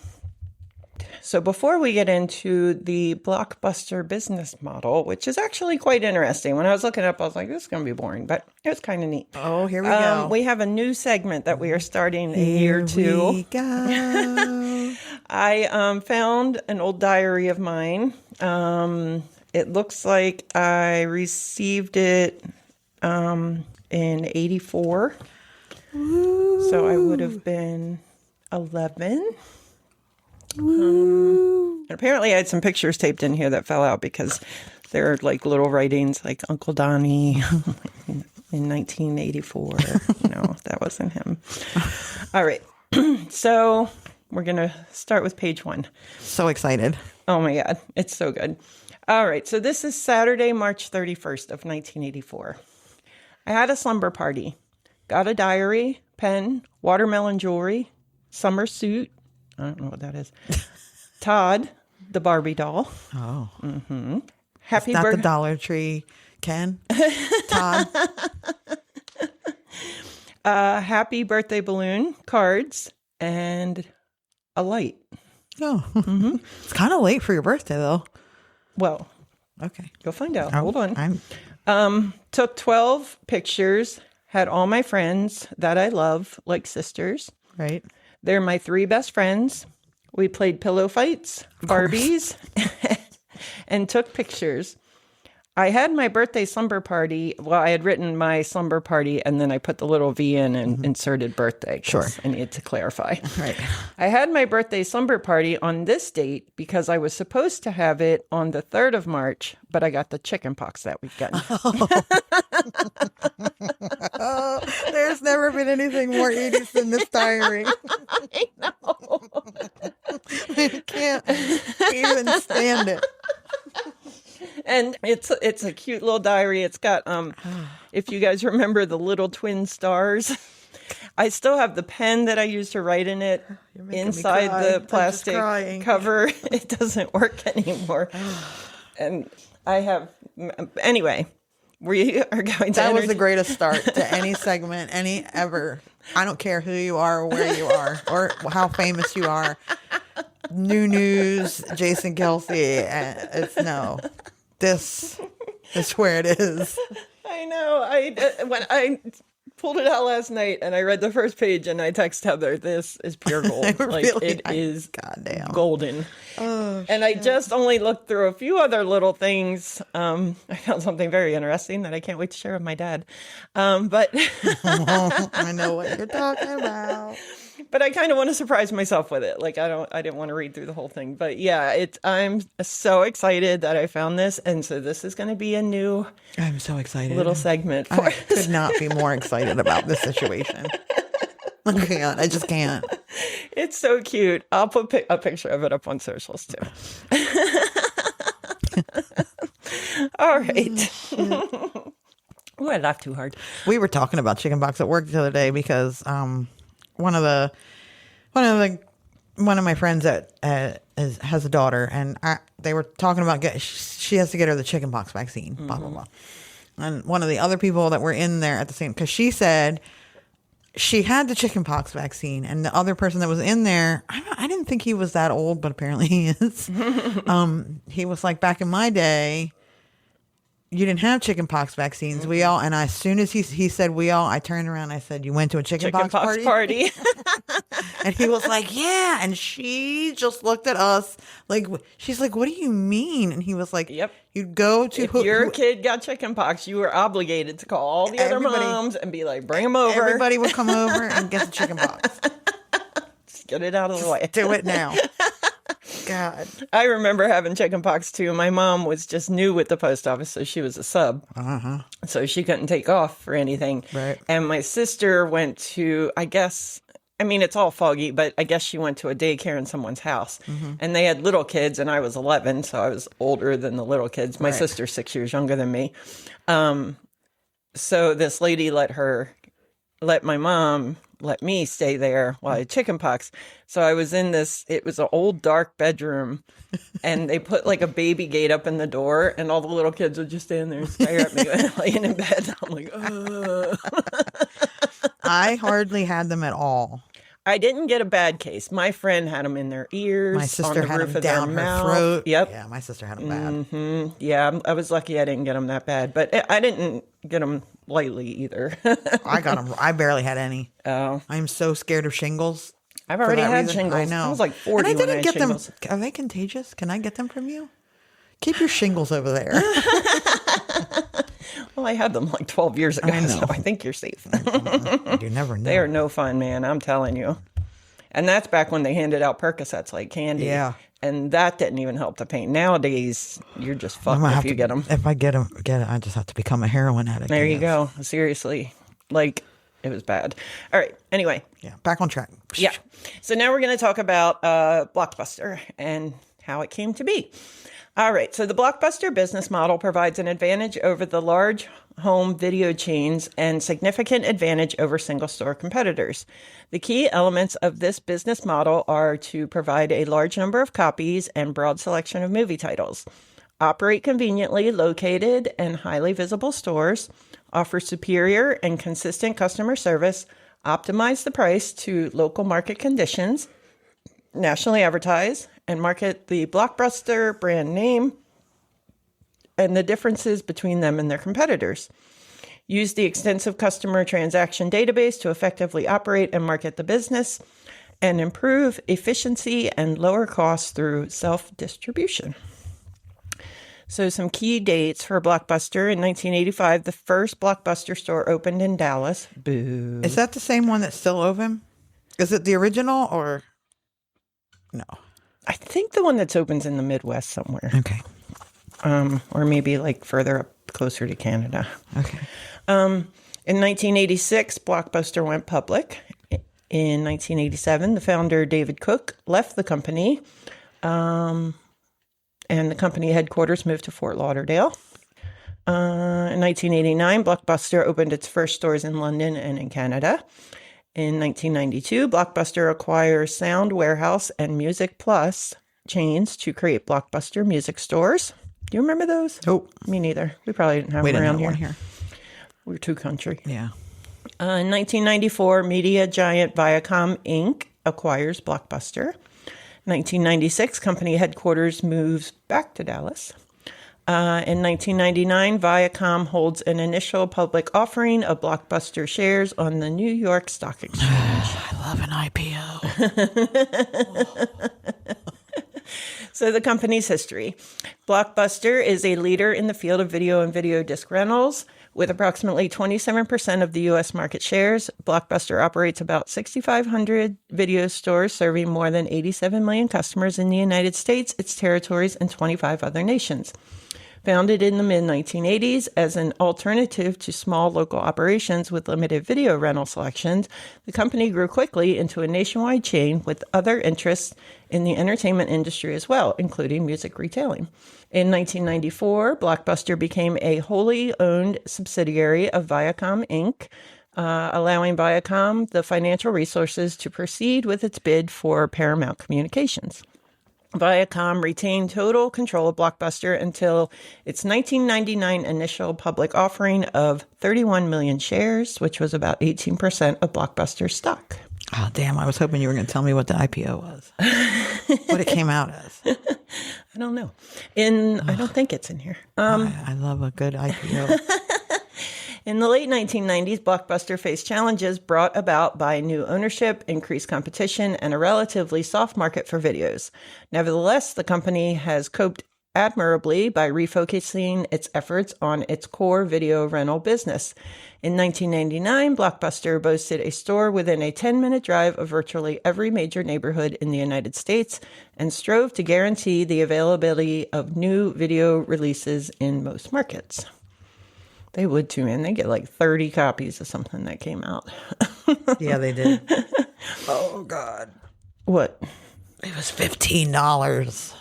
So before we get into the Blockbuster business model, which is actually quite interesting, when I was looking up, I was like, this is going to be boring, but it was kind of neat. Oh, here we go. We have a new segment that we are starting in year 2. Here we go. I found an old diary of mine. It looks like I received it in 84. Ooh. So I would have been 11. And apparently I had some pictures taped in here that fell out because they're like little writings like Uncle Donnie in 1984. No, that wasn't him. All right. So we're going to start with page 1. So excited. Oh my God. It's so good. All right. So this is Saturday, March 31st of 1984. I had a slumber party. Got a diary, pen, watermelon jewelry, summer suit. I don't know what that is. Todd, the Barbie doll. Oh. Mm-hmm. Happy birthday. The Dollar Tree Ken. Todd. Happy birthday balloon, cards, and a light. Oh. Mm-hmm. It's kind of late for your birthday, though. Well. Okay. You'll find out. Hold on. Took 12 pictures. Had all my friends that I love, like sisters. Right. They're my 3 best friends. We played pillow fights, Barbies, and took pictures. I had my birthday slumber party. Well, I had written my slumber party, and then I put the little V in and inserted birthday. Sure. I needed to clarify. Right. I had my birthday slumber party on this date because I was supposed to have it on the 3rd of March, but I got the chicken pox that weekend. There's never been anything more 80s than this diary. I know. I can't even stand it. And it's a cute little diary. It's got, if you guys remember the little twin stars, I still have the pen that I used to write in it inside the plastic cover. It doesn't work anymore. And I have, anyway, we are going to. That was the greatest start to any segment, any ever. I don't care who you are or where you are or how famous you are. New News, Jason Kelsey. It's no. This is where it is. I know. When I pulled it out last night and I read the first page and I text Heather, this is pure gold. It is goddamn golden. Oh, and I just only looked through a few other little things. I found something very interesting that I can't wait to share with my dad. But I know what you're talking about. But I kind of want to surprise myself with it. Like I didn't want to read through the whole thing. But yeah, I'm so excited that I found this, and so this is going to be a new. I'm so excited. Little segment. For I could not be more excited about this situation. I can't. I just can't. It's so cute. I'll put a picture of it up on socials too. All right. Oh, I laughed too hard. We were talking about chickenpox at work the other day because one of my friends that has a daughter, and they were talking about she has to get her the chickenpox vaccine. Blah blah blah. And one of the other people that were in there at the same, because she said she had the chickenpox vaccine, and the other person that was in there, I didn't think he was that old, but apparently he is. He was like, back in my day, you didn't have chickenpox vaccines. We all, and as soon as he said we all, I turned around, I said, you went to a chickenpox party? And he was like, yeah. And she just looked at us like, she's like, what do you mean? And he was like, yep. You'd go to if your kid got chickenpox, you were obligated to call all the other moms and be like, bring them over. Everybody would come over and get the chickenpox. Just get it out of the way. Do it now. God. I remember having chickenpox too. My mom was just new with the post office, so she was a sub. So she couldn't take off for anything. Right. And my sister went to, it's all foggy, but I guess she went to a daycare in someone's house. And they had little kids, and I was 11, so I was older than the little kids. My sister's 6 years younger than me. So this lady let me stay there while I had chickenpox. So I was in it was an old dark bedroom, and they put like a baby gate up in the door, and all the little kids would just stand there and stare at me laying in bed. I'm like, ugh. I hardly had them at all. I didn't get a bad case. My friend had them in their ears. My sister had them down her throat. Yep. Yeah, my sister had them bad. Yeah, I was lucky I didn't get them that bad, but I didn't get them lightly either. I got them. I barely had any. Oh. I'm so scared of shingles. I've already had shingles. I know. I was like 40 and I didn't get them. shingles. Are they contagious? Can I get them from you? Keep your shingles over there. Well, I had them like 12 years ago, so I think you're safe. You never know. They are no fun, man. I'm telling you. And that's back when they handed out Percocets like candy. Yeah. And that didn't even help the pain. Nowadays, you're just fucked if you get them. If I get them, I just have to become a heroin addict. There you go. Seriously. Like, it was bad. All right. Anyway. Yeah. Back on track. Yeah. So now we're going to talk about Blockbuster and how it came to be. All right. So the Blockbuster business model provides an advantage over the large home video chains and significant advantage over single store competitors. The key elements of this business model are to provide a large number of copies and broad selection of movie titles, operate conveniently located and highly visible stores, offer superior and consistent customer service, optimize the price to local market conditions, nationally advertise, and market the Blockbuster brand name and the differences between them and their competitors. Use the extensive customer transaction database to effectively operate and market the business, and improve efficiency and lower costs through self-distribution. So some key dates for Blockbuster. In 1985, the first Blockbuster store opened in Dallas. Boo. Is that the same one that's still open? Is it the original or no? I think the one that's open's in the Midwest somewhere. Okay. Or maybe like further up closer to Canada. Okay. In 1986, Blockbuster went public. In 1987, the founder, David Cook, left the company, and the company headquarters moved to Fort Lauderdale. In 1989, Blockbuster opened its first stores in London and in Canada. In 1992, Blockbuster acquires Sound Warehouse and Music Plus chains to create Blockbuster music stores. Do you remember those? Nope. Me neither. We probably didn't have them around here. We're too country. Yeah. In 1994, media giant Viacom Inc. acquires Blockbuster. 1996, company headquarters moves back to Dallas. In 1999, Viacom holds an initial public offering of Blockbuster shares on the New York Stock Exchange. I love an IPO. So the company's history. Blockbuster is a leader in the field of video and video disc rentals. With approximately 27% of the U.S. market shares, Blockbuster operates about 6,500 video stores serving more than 87 million customers in the United States, its territories, and 25 other nations. Founded in the mid-1980s as an alternative to small local operations with limited video rental selections, the company grew quickly into a nationwide chain with other interests in the entertainment industry as well, including music retailing. In 1994, Blockbuster became a wholly owned subsidiary of Viacom Inc., allowing Viacom the financial resources to proceed with its bid for Paramount Communications. Viacom retained total control of Blockbuster until its 1999 initial public offering of 31 million shares, which was about 18% of Blockbuster's stock. Oh, damn. I was hoping you were going to tell me what the IPO was. What it came out as. I don't know. I don't think it's in here. I love a good IPO. In the late 1990s, Blockbuster faced challenges brought about by new ownership, increased competition, and a relatively soft market for videos. Nevertheless, the company has coped admirably by refocusing its efforts on its core video rental business. In 1999, Blockbuster boasted a store within a 10-minute drive of virtually every major neighborhood in the United States and strove to guarantee the availability of new video releases in most markets. They would too, man. They get like 30 copies of something that came out. Yeah, they did. Oh, God. What? It was $15.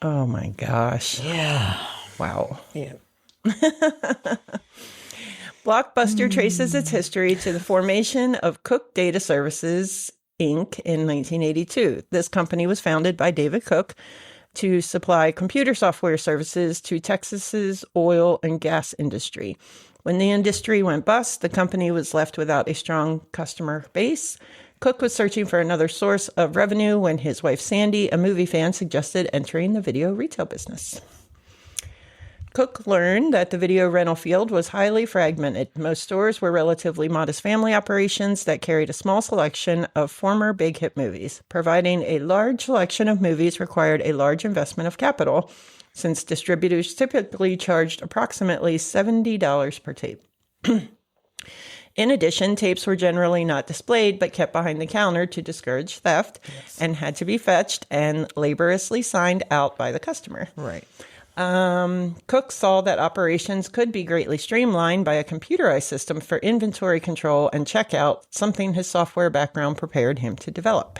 Oh, my gosh. Yeah. Wow. Yeah. Blockbuster traces its history to the formation of Cook Data Services, Inc. in 1982. This company was founded by David Cook to supply computer software services to Texas's oil and gas industry. When the industry went bust, the company was left without a strong customer base. Cook was searching for another source of revenue when his wife Sandy, a movie fan, suggested entering the video retail business. Cook learned that the video rental field was highly fragmented. Most stores were relatively modest family operations that carried a small selection of former big hit movies. Providing a large selection of movies required a large investment of capital, since distributors typically charged approximately $70 per tape. In addition, tapes were generally not displayed but kept behind the counter to discourage theft, and had to be fetched and laboriously signed out by the customer. Right. Cook saw that operations could be greatly streamlined by a computerized system for inventory control and checkout, something his software background prepared him to develop.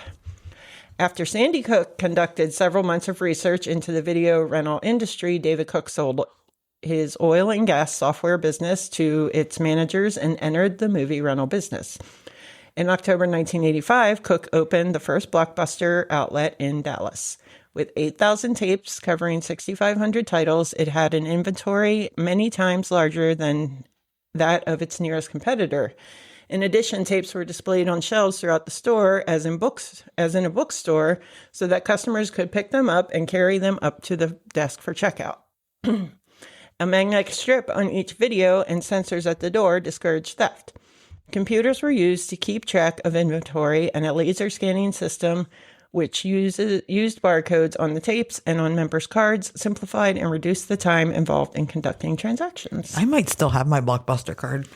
After Sandy Cook conducted several months of research into the video rental industry, David Cook sold his oil and gas software business to its managers and entered the movie rental business. In October 1985, Cook opened the first Blockbuster outlet in Dallas. With 8,000 tapes covering 6,500 titles, it had an inventory many times larger than that of its nearest competitor. In addition, tapes were displayed on shelves throughout the store as in a bookstore, so that customers could pick them up and carry them up to the desk for checkout. A magnetic strip on each video and sensors at the door discouraged theft. Computers were used to keep track of inventory, and a laser scanning system which used barcodes on the tapes and on members' cards, simplified and reduced the time involved in conducting transactions. I might still have my Blockbuster card.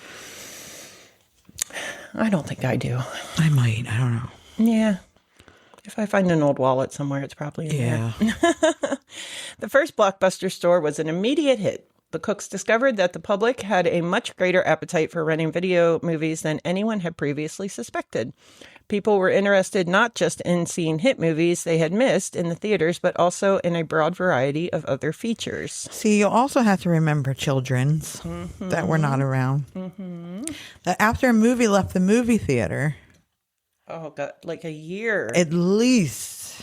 I don't think I do. I might. I don't know. Yeah. If I find an old wallet somewhere, it's probably in there. The first Blockbuster store was an immediate hit. The Cooks discovered that the public had a much greater appetite for renting video movies than anyone had previously suspected. People were interested not just in seeing hit movies they had missed in the theaters, but also in a broad variety of other features. See, you also have to remember children's that were not around. That after a movie left the movie theater, Oh, God, like a year. at least,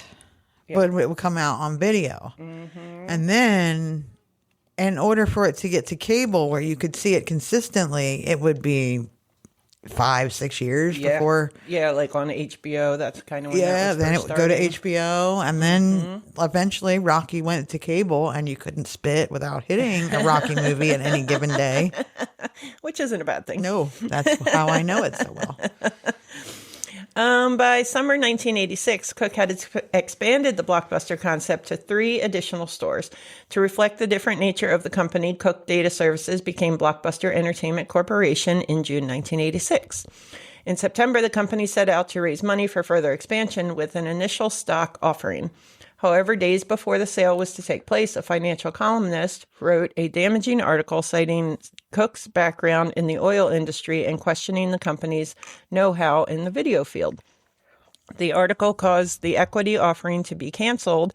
but it would come out on video. And then, in order for it to get to cable where you could see it consistently, it would be 5-6 years before. Yeah, like on HBO. That's kind of when that was then it first would go to starting. HBO, and then eventually Rocky went to cable, and you couldn't spit without hitting a Rocky movie at any given day. Which isn't a bad thing. No, that's how I know it so well. By summer 1986, Cook had expanded the Blockbuster concept to 3 additional stores. To reflect the different nature of the company, Cook Data Services became Blockbuster Entertainment Corporation in June 1986. In September, the company set out to raise money for further expansion with an initial stock offering. However, days before the sale was to take place, a financial columnist wrote a damaging article citing Cook's background in the oil industry and questioning the company's know-how in the video field. The article caused the equity offering to be canceled,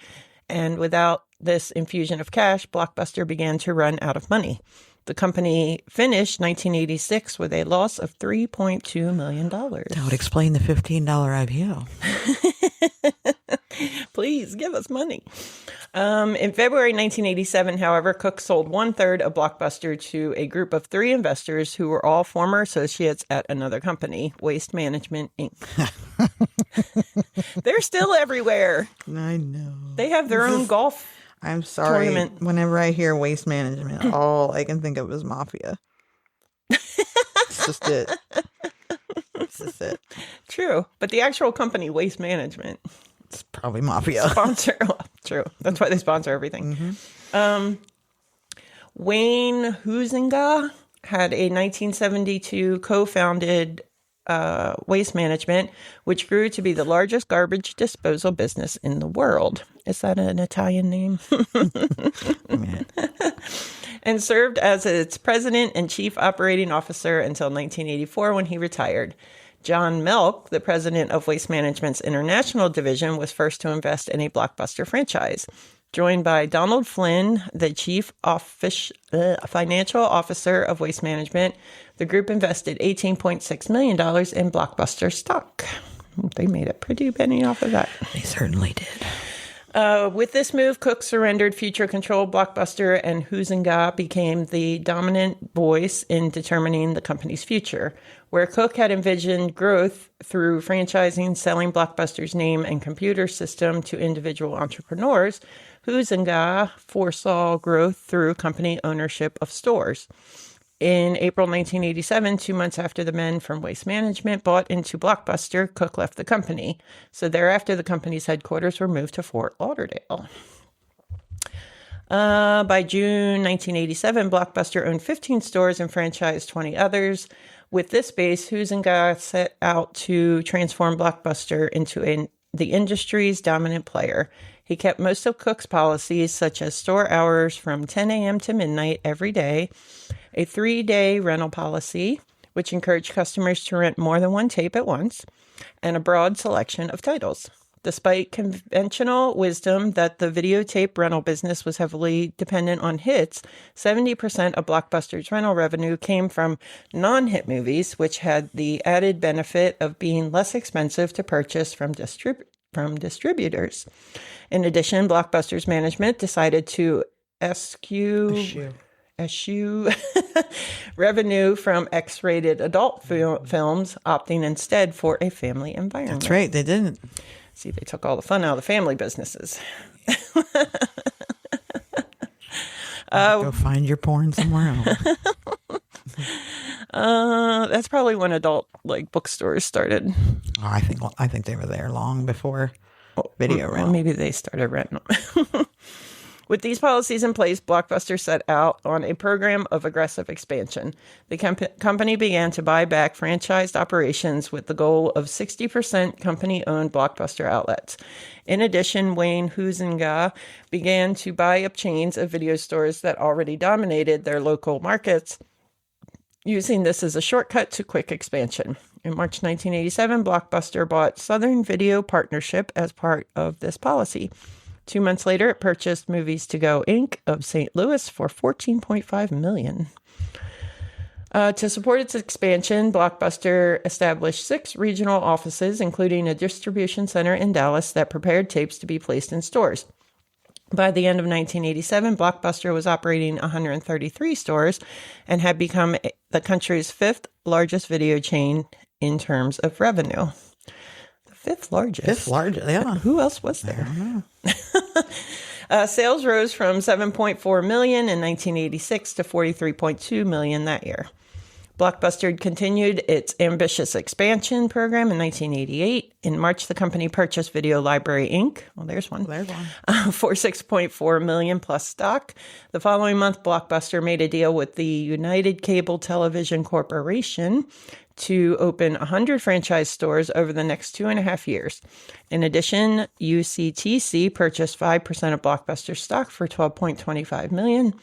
and without this infusion of cash, Blockbuster began to run out of money. The company finished 1986 with a loss of $3.2 million. That would explain the $15 IPO. Please give us money. In February 1987, however, Cook sold 1/3 of Blockbuster to a group of 3 investors who were all former associates at another company, Waste Management, Inc. They're still everywhere. I know. They have their own golf. I'm sorry. Tournament. Whenever I hear waste management, all I can think of is mafia. It's just it. It's just it. True. But the actual company, Waste Management, It's probably mafia. sponsor. True. That's why they sponsor everything. Wayne Huizenga had a 1972 co-founded Waste Management, which grew to be the largest garbage disposal business in the world. Is that an Italian name? And served as its president and chief operating officer until 1984 when he retired. John Melk, the president of Waste Management's international division, was first to invest in a Blockbuster franchise. Joined by Donald Flynn, the chief financial officer of Waste Management, the group invested $18.6 million in Blockbuster stock. They made a pretty penny off of that. They certainly did. With this move, Cook surrendered future control of Blockbuster, and Huizenga became the dominant voice in determining the company's future. Where Cook had envisioned growth through franchising, selling Blockbuster's name and computer system to individual entrepreneurs, Huizenga foresaw growth through company ownership of stores. In April 1987, 2 months after the men from Waste Management bought into Blockbuster, Cook left the company. So thereafter, the company's headquarters were moved to Fort Lauderdale. By June 1987, Blockbuster owned 15 stores and franchised 20 others. With this base, Huizenga set out to transform Blockbuster into the industry's dominant player. He kept most of Cook's policies, such as store hours from 10 a.m. to midnight every day, a 3-day rental policy, which encouraged customers to rent more than one tape at once, and a broad selection of titles. Despite conventional wisdom that the videotape rental business was heavily dependent on hits, 70% of Blockbuster's rental revenue came from non-hit movies, which had the added benefit of being less expensive to purchase from distributors. In addition, Blockbuster's management decided to eschew revenue from X-rated adult films, opting instead for a family environment. That's right. They didn't. See, they took all the fun out of the family businesses. Go find your porn somewhere else. That's probably when adult bookstores started. Oh, I think they were there long before. video rental. Maybe they started renting them. With these policies in place, Blockbuster set out on a program of aggressive expansion. The company began to buy back franchised operations with the goal of 60% company-owned Blockbuster outlets. In addition, Wayne Huizenga began to buy up chains of video stores that already dominated their local markets, using this as a shortcut to quick expansion. In March 1987, Blockbuster bought Southern Video Partnership as part of this policy. 2 months later, it purchased Movies To Go, Inc. of St. Louis for $14.5 million. To support its expansion, Blockbuster established 6 regional offices, including a distribution center in Dallas that prepared tapes to be placed in stores. By the end of 1987, Blockbuster was operating 133 stores and had become the country's 5th largest video chain in terms of revenue. Fifth largest, yeah. Who else was there? I don't know. Sales rose from $7.4 million in 1986 to $43.2 million that year. Blockbuster continued its ambitious expansion program in 1988. In March, the company purchased Video Library, Inc. Well, there's one. For $6.4 million plus stock. The following month, Blockbuster made a deal with the United Cable Television Corporation to open 100 franchise stores over the next 2.5 years. In addition, UCTC purchased 5% of Blockbuster stock for $12.25 million.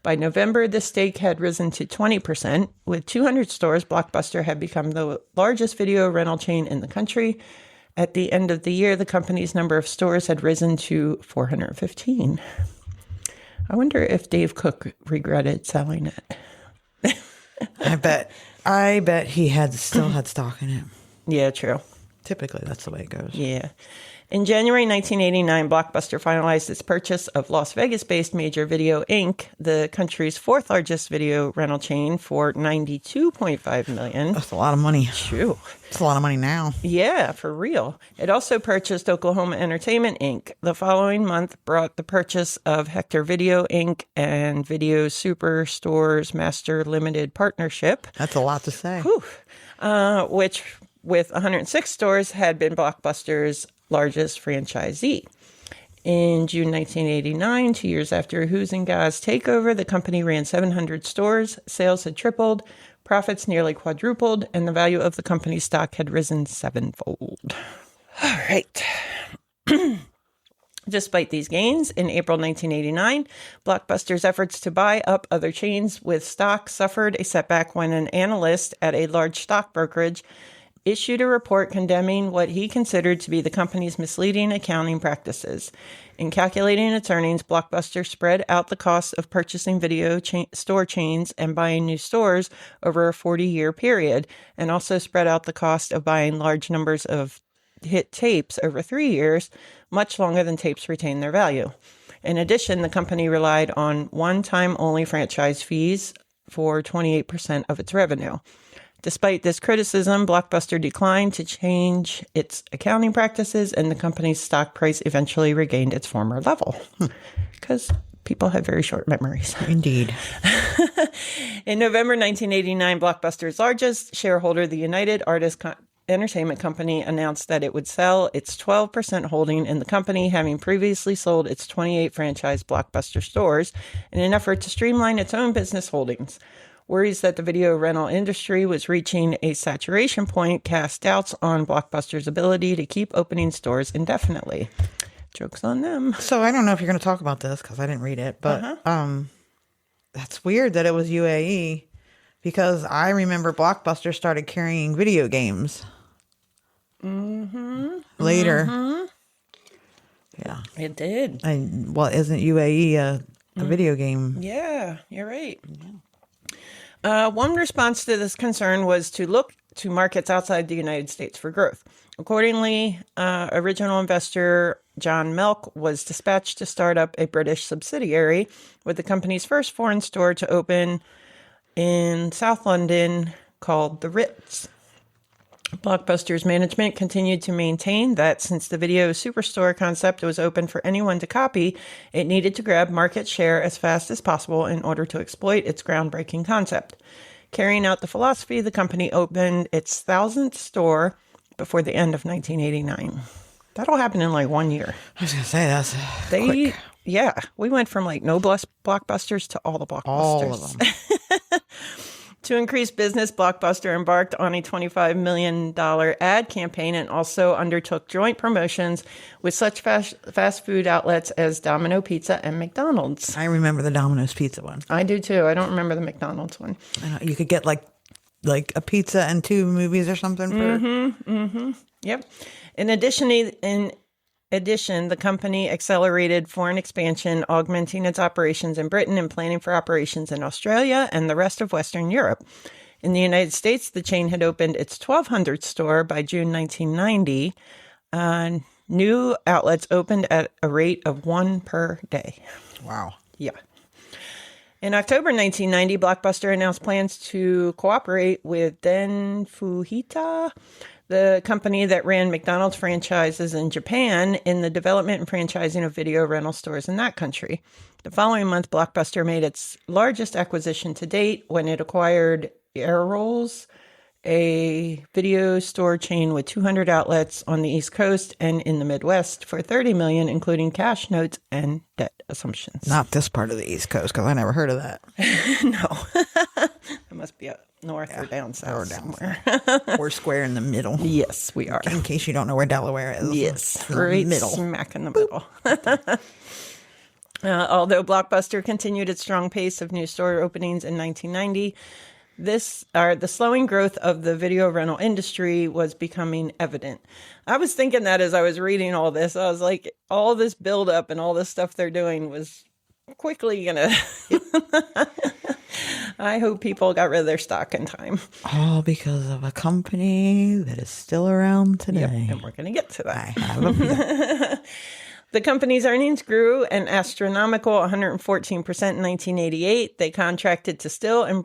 By November, the stake had risen to 20%. With 200 stores, Blockbuster had become the largest video rental chain in the country. At the end of the year, the company's number of stores had risen to 415. I wonder if Dave Cook regretted selling it. I bet he still had stock in it. Yeah, true. Typically, that's the way it goes. Yeah. In January 1989, Blockbuster finalized its purchase of Las Vegas-based Major Video, Inc., the country's 4th largest video rental chain, for $92.5 million. That's a lot of money. True. It's a lot of money now. Yeah, for real. It also purchased Oklahoma Entertainment, Inc. The following month brought the purchase of Hector Video, Inc. and Video Superstores Master Limited Partnership. That's a lot to say. Which, with 106 stores, had been Blockbuster's largest franchisee. In June 1989, 2 years after Huizenga's takeover, the company ran 700 stores, sales had tripled, profits nearly quadrupled, and the value of the company's stock had risen 7-fold. All right. Despite these gains, in April 1989, Blockbuster's efforts to buy up other chains with stock suffered a setback when an analyst at a large stock brokerage issued a report condemning what he considered to be the company's misleading accounting practices. In calculating its earnings, Blockbuster spread out the cost of purchasing video store chains and buying new stores over a 40-year period, and also spread out the cost of buying large numbers of hit tapes over 3 years, much longer than tapes retain their value. In addition, the company relied on one-time only franchise fees for 28% of its revenue. Despite this criticism, Blockbuster declined to change its accounting practices, and the company's stock price eventually regained its former level. Because people have very short memories. Indeed. In November 1989, Blockbuster's largest shareholder, the United Artists Entertainment Company, announced that it would sell its 12% holding in the company, having previously sold its 28 franchise Blockbuster stores in an effort to streamline its own business holdings. Worries that the video rental industry was reaching a saturation point cast doubts on Blockbuster's ability to keep opening stores indefinitely. Joke's on them. So I don't know if you're going to talk about this because I didn't read it, but that's weird that it was UAE because I remember Blockbuster started carrying video games. Later. Yeah. It did. Well, isn't UAE a video game? Yeah, you're right. One response to this concern was to look to markets outside the United States for growth. Accordingly, original investor John Melk was dispatched to start up a British subsidiary, with the company's first foreign store to open in South London called the Ritz. Blockbuster's management continued to maintain that since the video superstore concept was open for anyone to copy, it needed to grab market share as fast as possible in order to exploit its groundbreaking concept. Carrying out the philosophy, the company opened its 1,000th store before the end of 1989. That'll happen in like 1 year. I was going to say that's They, quick. yeah, we went from like no Blockbusters to all the Blockbusters. All of them. To increase business, Blockbuster embarked on a $25 million ad campaign and also undertook joint promotions with such fast food outlets as Domino Pizza and McDonald's. I remember the Domino's pizza one. I do too. I don't remember the McDonald's one. I know, you could get like a pizza and 2 movies or something for. Yep. In addition, the company accelerated foreign expansion, augmenting its operations in Britain and planning for operations in Australia and the rest of Western Europe. In the United States, the chain had opened its 1,200th store by June 1990. New outlets opened at a rate of 1 per day. Wow. Yeah. In October 1990, Blockbuster announced plans to cooperate with Den Fuhita, the company that ran McDonald's franchises in Japan, in the development and franchising of video rental stores in that country. The following month, Blockbuster made its largest acquisition to date when it acquired Airrolls, a video store chain with 200 outlets on the East Coast and in the Midwest, for $30 million, including cash notes and debt assumptions. Not this part of the East Coast, because I never heard of that. No. It must be up north or down south Or down somewhere. We're square in the middle. Yes, we are. In case you don't know where Delaware is. Yes, It's in the right middle. smack in the middle. Although Blockbuster continued its strong pace of new store openings in 1990, the slowing growth of the video rental industry was becoming evident. I was thinking that as I was reading all this, I was like, all this buildup and all this stuff they're doing was quickly gonna. I hope people got rid of their stock in time. All because of a company that is still around today. Yep, and we're gonna get to that. I have a feeling. The company's earnings grew an astronomical 114% in 1988. They contracted to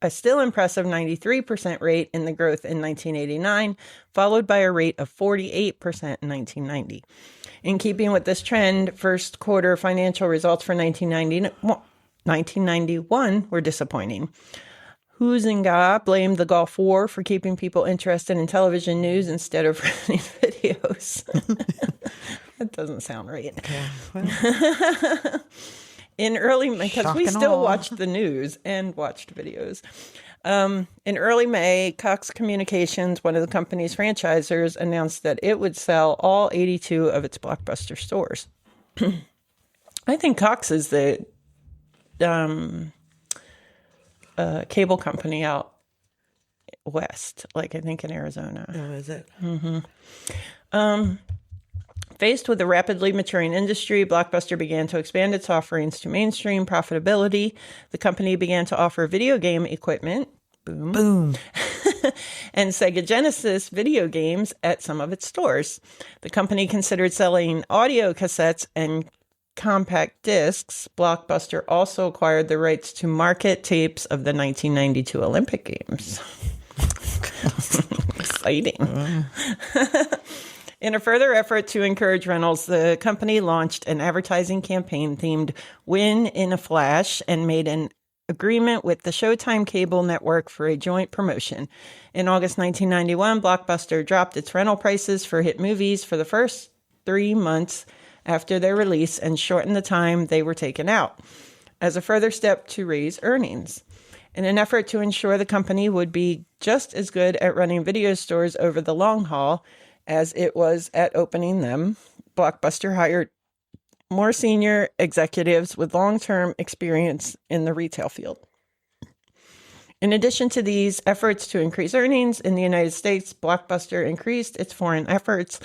a still impressive 93% rate in the growth in 1989, followed by a rate of 48% in 1990. In keeping with this trend, first quarter financial results for 1991 were disappointing. Huizinga blamed the Gulf War for keeping people interested in television news instead of renting videos. That doesn't sound right. Yeah, well, Because we Shock and still awe. watched the news and watched videos. In early May, Cox Communications, one of the company's franchisors, announced that it would sell all 82 of its Blockbuster stores. I think Cox is the cable company out west, like I think in Arizona. oh, is it? Faced with a rapidly maturing industry, Blockbuster began to expand its offerings to mainstream profitability. The company began to offer video game equipment, Boom. and Sega Genesis video games at some of its stores. The company considered selling audio cassettes and compact discs. Blockbuster also acquired the rights to market tapes of the 1992 Olympic Games. Exciting. In a further effort to encourage rentals, the company launched an advertising campaign themed Win in a Flash and made an agreement with the Showtime cable network for a joint promotion. In August 1991, Blockbuster dropped its rental prices for hit movies for the first 3 months after their release and shortened the time they were taken out, as a further step to raise earnings. In an effort to ensure the company would be just as good at running video stores over the long haul as it was at opening them, Blockbuster hired more senior executives with long-term experience in the retail field. In addition to these efforts to increase earnings in the United States, Blockbuster increased its foreign efforts.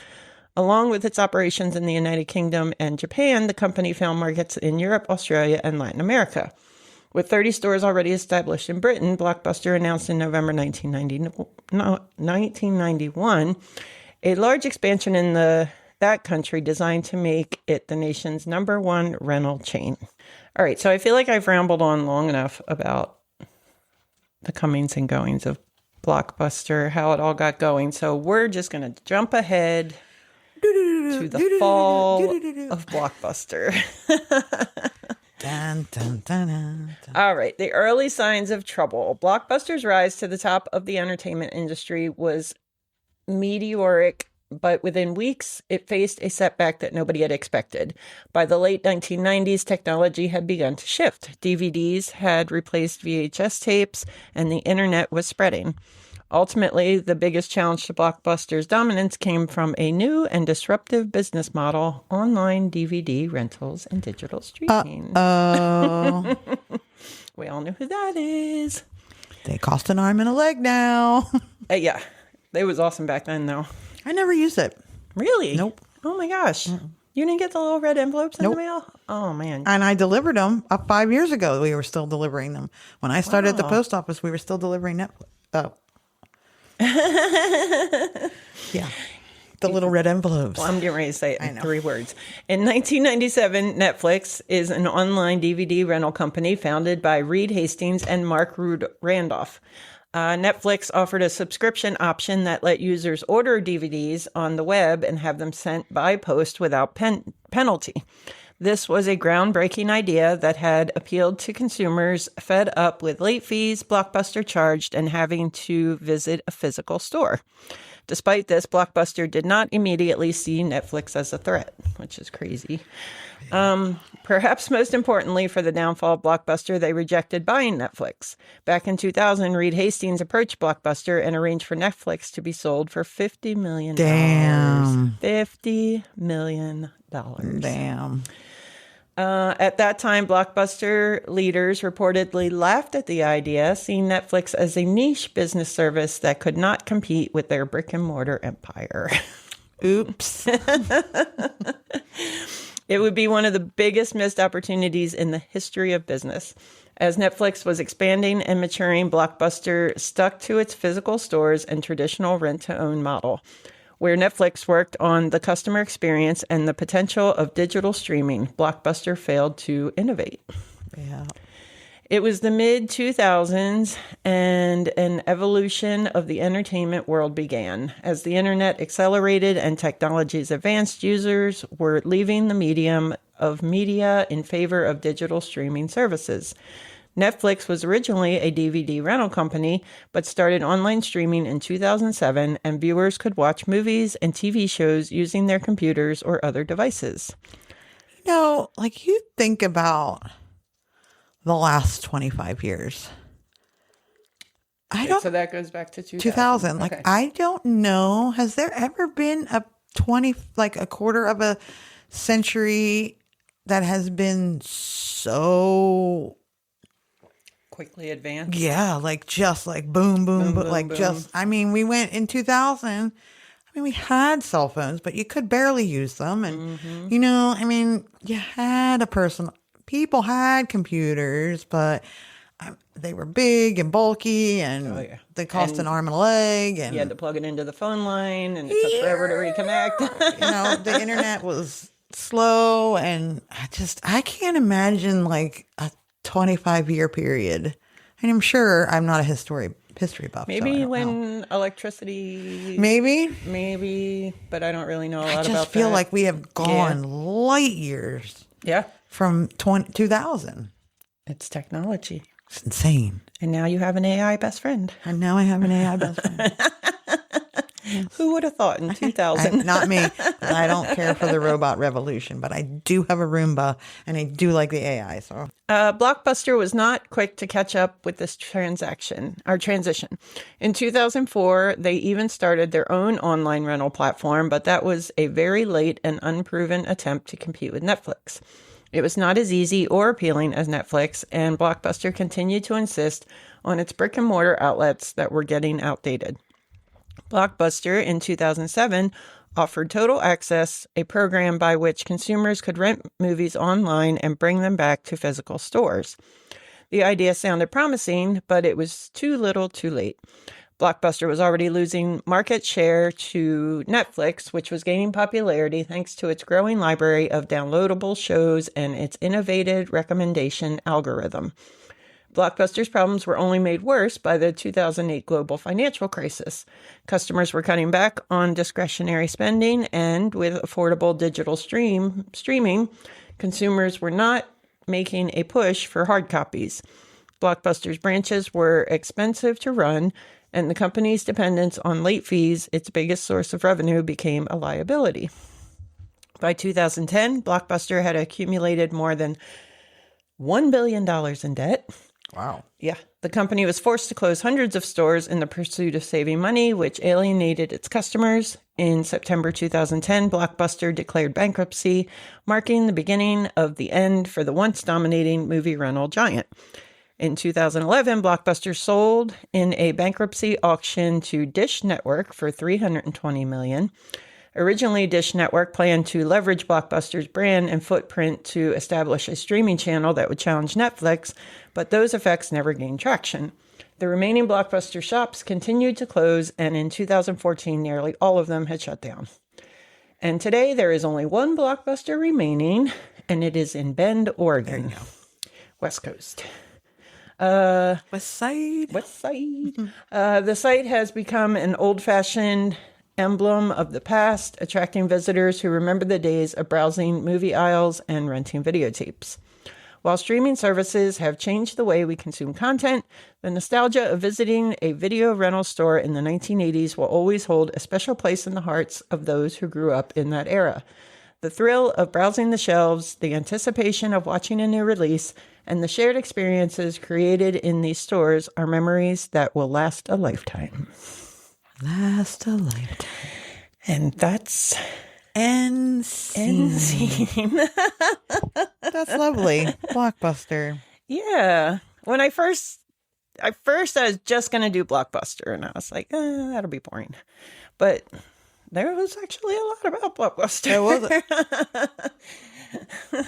Along with its operations in the United Kingdom and Japan, the company found markets in Europe, Australia, and Latin America. With 30 stores already established in Britain, Blockbuster announced in November 1991 a large expansion in that country designed to make it the nation's #1 rental chain. All right, so I feel like I've rambled on long enough about the comings and goings of Blockbuster, how it all got going. So we're just going to jump ahead to the fall of Blockbuster. Dun, dun, dun, dun, dun. All right, the early signs of trouble. Blockbuster's rise to the top of the entertainment industry was meteoric but within weeks, it faced a setback that nobody had expected. By the late 1990s, technology had begun to shift. DVDs had replaced VHS tapes, and the internet was spreading. Ultimately, the biggest challenge to Blockbuster's dominance came from a new and disruptive business model, online DVD rentals and digital streaming. Oh. We all know who that is. They cost an arm and a leg now. Yeah, it was awesome back then, though. I never used it. Really? Nope. Oh, my gosh. You didn't get the little red envelopes in the mail? Oh, man. And I delivered them 5 years ago. We were still delivering them. When I started at the post office, we were still delivering Netflix. Yeah. The little red envelopes. Well, I'm getting ready to say it in 3 words. In 1997, Netflix is an online DVD rental company founded by Reed Hastings and Mark Randolph. Netflix offered a subscription option that let users order DVDs on the web and have them sent by post without penalty. This was a groundbreaking idea that had appealed to consumers fed up with late fees, Blockbuster charged, and having to visit a physical store. Despite this, Blockbuster did not immediately see Netflix as a threat, which is crazy. Perhaps most importantly for the downfall of Blockbuster, they rejected buying Netflix. Back in 2000, Reed Hastings approached Blockbuster and arranged for Netflix to be sold for $50 million. Damn. $50 million. Damn. At that time, Blockbuster leaders reportedly laughed at the idea, seeing Netflix as a niche business service that could not compete with their brick-and-mortar empire. Oops. It would be one of the biggest missed opportunities in the history of business. As Netflix was expanding and maturing, Blockbuster stuck to its physical stores and traditional rent-to-own model. Where Netflix worked on the customer experience and the potential of digital streaming, Blockbuster failed to innovate. Yeah. It was the mid-2000s, and an evolution of the entertainment world began. As the internet accelerated and technologies advanced, users were leaving the medium of media in favor of digital streaming services. Netflix was originally a DVD rental company, but started online streaming in 2007, and viewers could watch movies and TV shows using their computers or other devices. You know, like you think about the last 25 years. So that goes back to 2000. 2000. Like, okay. I don't know. Has there ever been a quarter of a century that has been so Quickly advanced? Yeah, like just like boom, boom, boom, like boom. just, I mean, we went in 2000. I mean, we had cell phones, but you could barely use them. And, you know, I mean, you had people had computers, but they were big and bulky and they cost an arm and a leg. And you had to plug it into the phone line and it took forever to reconnect. You know, the internet was slow, and I can't imagine like a 25-year period. And I'm sure I'm not a history buff. Maybe so when electricity. Maybe, but I don't really know a lot about that. I just feel like we have gone light years. Yeah. From 2000. It's technology. It's insane. And now you have an AI best friend. And now I have an AI best friend. Who would have thought in 2000? Not me. I don't care for the robot revolution, but I do have a Roomba and I do like the AI. So Blockbuster was not quick to catch up with this transition. In 2004, they even started their own online rental platform, but that was a very late and unproven attempt to compete with Netflix. It was not as easy or appealing as Netflix, and Blockbuster continued to insist on its brick-and-mortar outlets that were getting outdated. Blockbuster, in 2007, offered Total Access, a program by which consumers could rent movies online and bring them back to physical stores. The idea sounded promising, but it was too little too late. Blockbuster was already losing market share to Netflix, which was gaining popularity thanks to its growing library of downloadable shows and its innovative recommendation algorithm. Blockbuster's problems were only made worse by the 2008 global financial crisis. Customers were cutting back on discretionary spending, and with affordable digital streaming, consumers were not making a push for hard copies. Blockbuster's branches were expensive to run, And the company's dependence on late fees, its biggest source of revenue, became a liability. By 2010, Blockbuster had accumulated more than $1 billion in debt. Wow. Yeah. The company was forced to close hundreds of stores in the pursuit of saving money, which alienated its customers. In September 2010, Blockbuster declared bankruptcy, marking the beginning of the end for the once dominating movie rental giant. In 2011, Blockbuster sold in a bankruptcy auction to Dish Network for $320 million. Originally, Dish Network planned to leverage Blockbuster's brand and footprint to establish a streaming channel that would challenge Netflix, but those effects never gained traction. The remaining Blockbuster shops continued to close, and in 2014, nearly all of them had shut down. And today, there is only one Blockbuster remaining, and it is in Bend, Oregon. There you go. West Coast. West Side. The site has become an old-fashioned emblem of the past, attracting visitors who remember the days of browsing movie aisles and renting videotapes. While streaming services have changed the way we consume content, the nostalgia of visiting a video rental store in the 1980s will always hold a special place in the hearts of those who grew up in that era. The thrill of browsing the shelves, the anticipation of watching a new release, and the shared experiences created in these stores are memories that will last a lifetime. Last a lifetime. And that's End scene. That's lovely. Blockbuster. Yeah. When I first I was just going to do Blockbuster, and I was like, that'll be boring. But there was actually a lot about Blockbuster. There was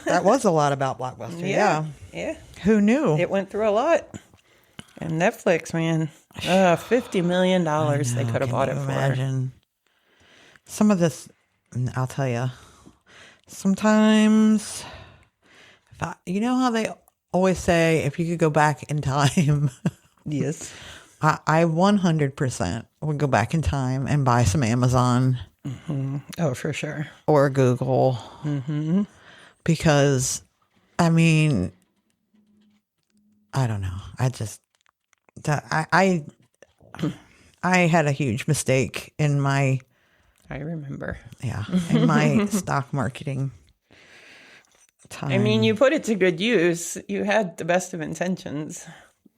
that was a lot about Blockbuster. Yeah. Who knew? It went through a lot. And Netflix, man, $50 million they could have bought it for. Imagine some of this. I'll tell you. Sometimes, you know how they always say, if you could go back in time. Yes. I 100% would go back in time and buy some Amazon. Mm-hmm. Oh, for sure. Or Google. Mm-hmm. Because, I mean, I don't know. I had a huge mistake in my... I remember. Yeah. In my stock marketing time. I mean, you put it to good use. You had the best of intentions.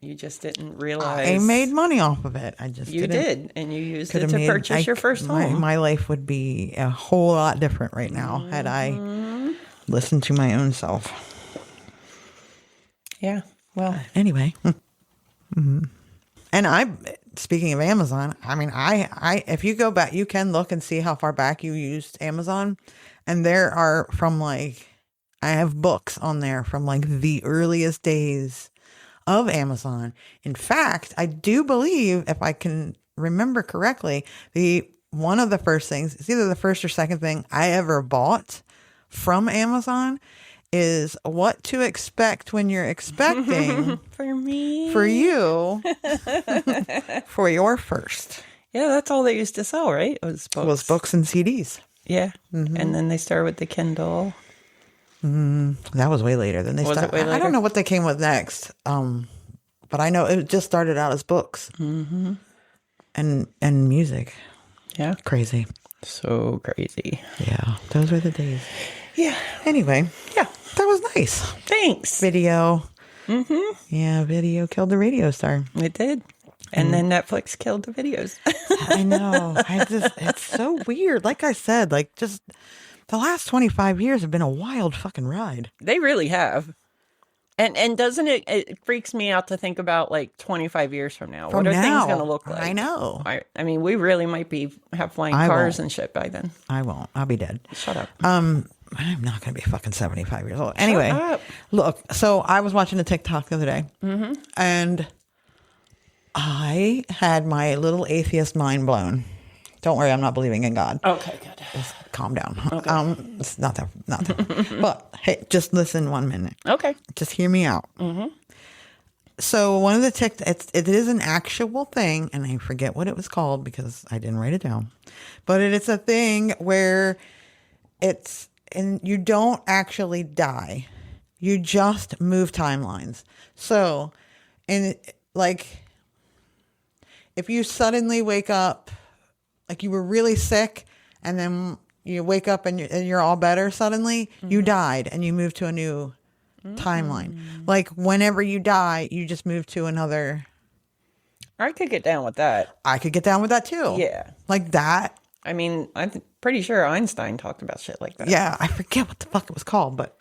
You just didn't realize. I made money off of it. You did. And you used it to purchase your first home. My life would be a whole lot different right now had I listened to my own self. Yeah. Well. Anyway. Mm-hmm. And speaking of Amazon, I mean, I if you go back, you can look and see how far back you used Amazon. And there are I have books on there from like the earliest days of Amazon. In fact, I do believe, if I can remember correctly, one of the first things, it's either the first or second thing I ever bought from Amazon is What to Expect When You're Expecting For you for your first. Yeah, that's all they used to sell, right? It was books. Was books and CDs. Yeah. Mm-hmm. And then they started with the Kindle. That was way later. Then they started. I don't know what they came with next. But I know it just started out as books. Mm-hmm. And music. Yeah. Crazy. So crazy. Yeah. Those were the days. Yeah. Anyway. Yeah. That was nice. Thanks. Video. Mm-hmm. Yeah, video killed the radio star. It did. And then Netflix killed the videos. I know. It's so weird. Like I said, just the last 25 years have been a wild fucking ride. They really have. And doesn't it freaks me out to think about 25 years from now. What are things going to look like? I know. I mean, we really might have flying cars and shit by then. I won't. I'll be dead. Shut up. I'm not going to be fucking 75 years old. Anyway, look, so I was watching a TikTok the other day, and I had my little atheist mind blown. Don't worry, I'm not believing in God. Okay, good. Just calm down. Okay. It's not that. But hey, just listen 1 minute. Okay. Just hear me out. Mm-hmm. So one of the it is an actual thing, and I forget what it was called because I didn't write it down. But it's a thing where and you don't actually die. You just move timelines. So, if you suddenly wake up, like you were really sick, and then you wake up and you're all better suddenly, you died and you moved to a new timeline. Like whenever you die, you just move to another. I could get down with that. I could get down with that too. Yeah. Like that. I mean, I'm pretty sure Einstein talked about shit like that. Yeah. I forget what the fuck it was called, but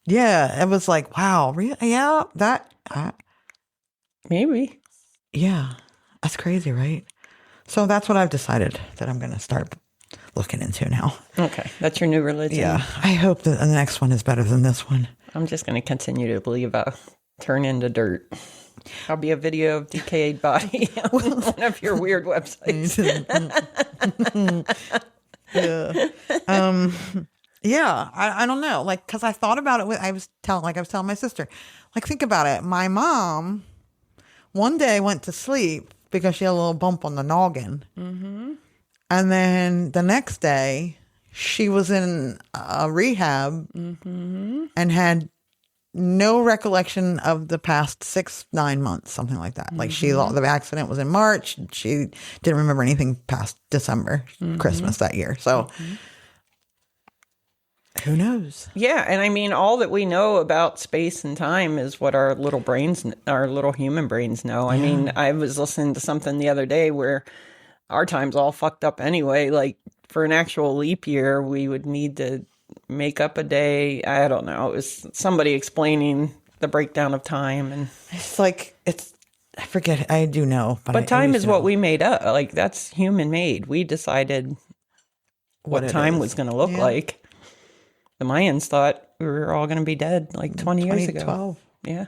yeah, it was like, wow, really? Yeah, that. Maybe. Yeah. That's crazy, right? So that's what I've decided that I'm going to start looking into now. Okay. That's your new religion. Yeah. I hope that the next one is better than this one. I'm just going to continue to believe I'll turn into dirt. I'll be a video of decayed body on one of your weird websites. Yeah. Yeah. I don't know. Like, cause I thought about it. I was telling my sister, like, think about it. My mom one day went to sleep because she had a little bump on the noggin. Mm-hmm. And then the next day she was in a rehab and had no recollection of the past 6-9 months, something like that. Like the accident was in March. She didn't remember anything past December, Christmas that year. So who knows? Yeah. And I mean, all that we know about space and time is what our little human brains know. I mean, I was listening to something the other day where our time's all fucked up anyway. Like for an actual leap year, we would need to make up a day. I don't know. It was somebody explaining the breakdown of time, and it's like I forget. I do know, but time is what we made up. Like that's human made. We decided what time was going to look like. The Mayans thought we were all going to be dead like 20 years ago. 2012. Yeah.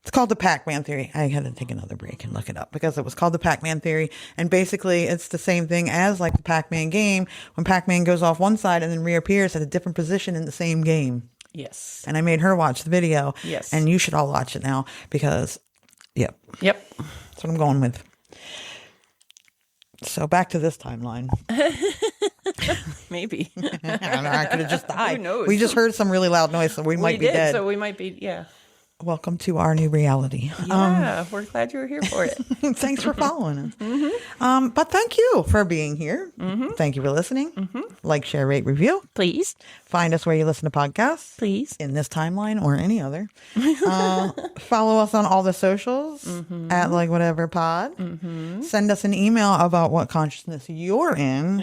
It's called the Pac-Man theory. I had to take another break and look it up because it was called the Pac-Man theory. And basically it's the same thing as like the Pac-Man game when Pac-Man goes off one side and then reappears at a different position in the same game. Yes. And I made her watch the video. Yes. And you should all watch it now because, Yep. That's what I'm going with. So back to this timeline. Maybe. I don't know. I could have just died. Who knows? We just heard some really loud noise, so we might be dead. So we might be, yeah. Welcome to our new reality. Yeah, we're glad you were here for it. Thanks for following us. But thank you for being here. Thank you for listening. Like, share, rate, review. Please. Find us where you listen to podcasts. Please. In this timeline or any other. Follow us on all the socials at like whatever pod. Send us an email about what consciousness you're in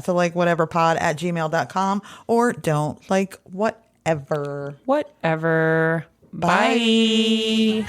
to like whatever pod at gmail.com or don't like whatever. Whatever. Bye.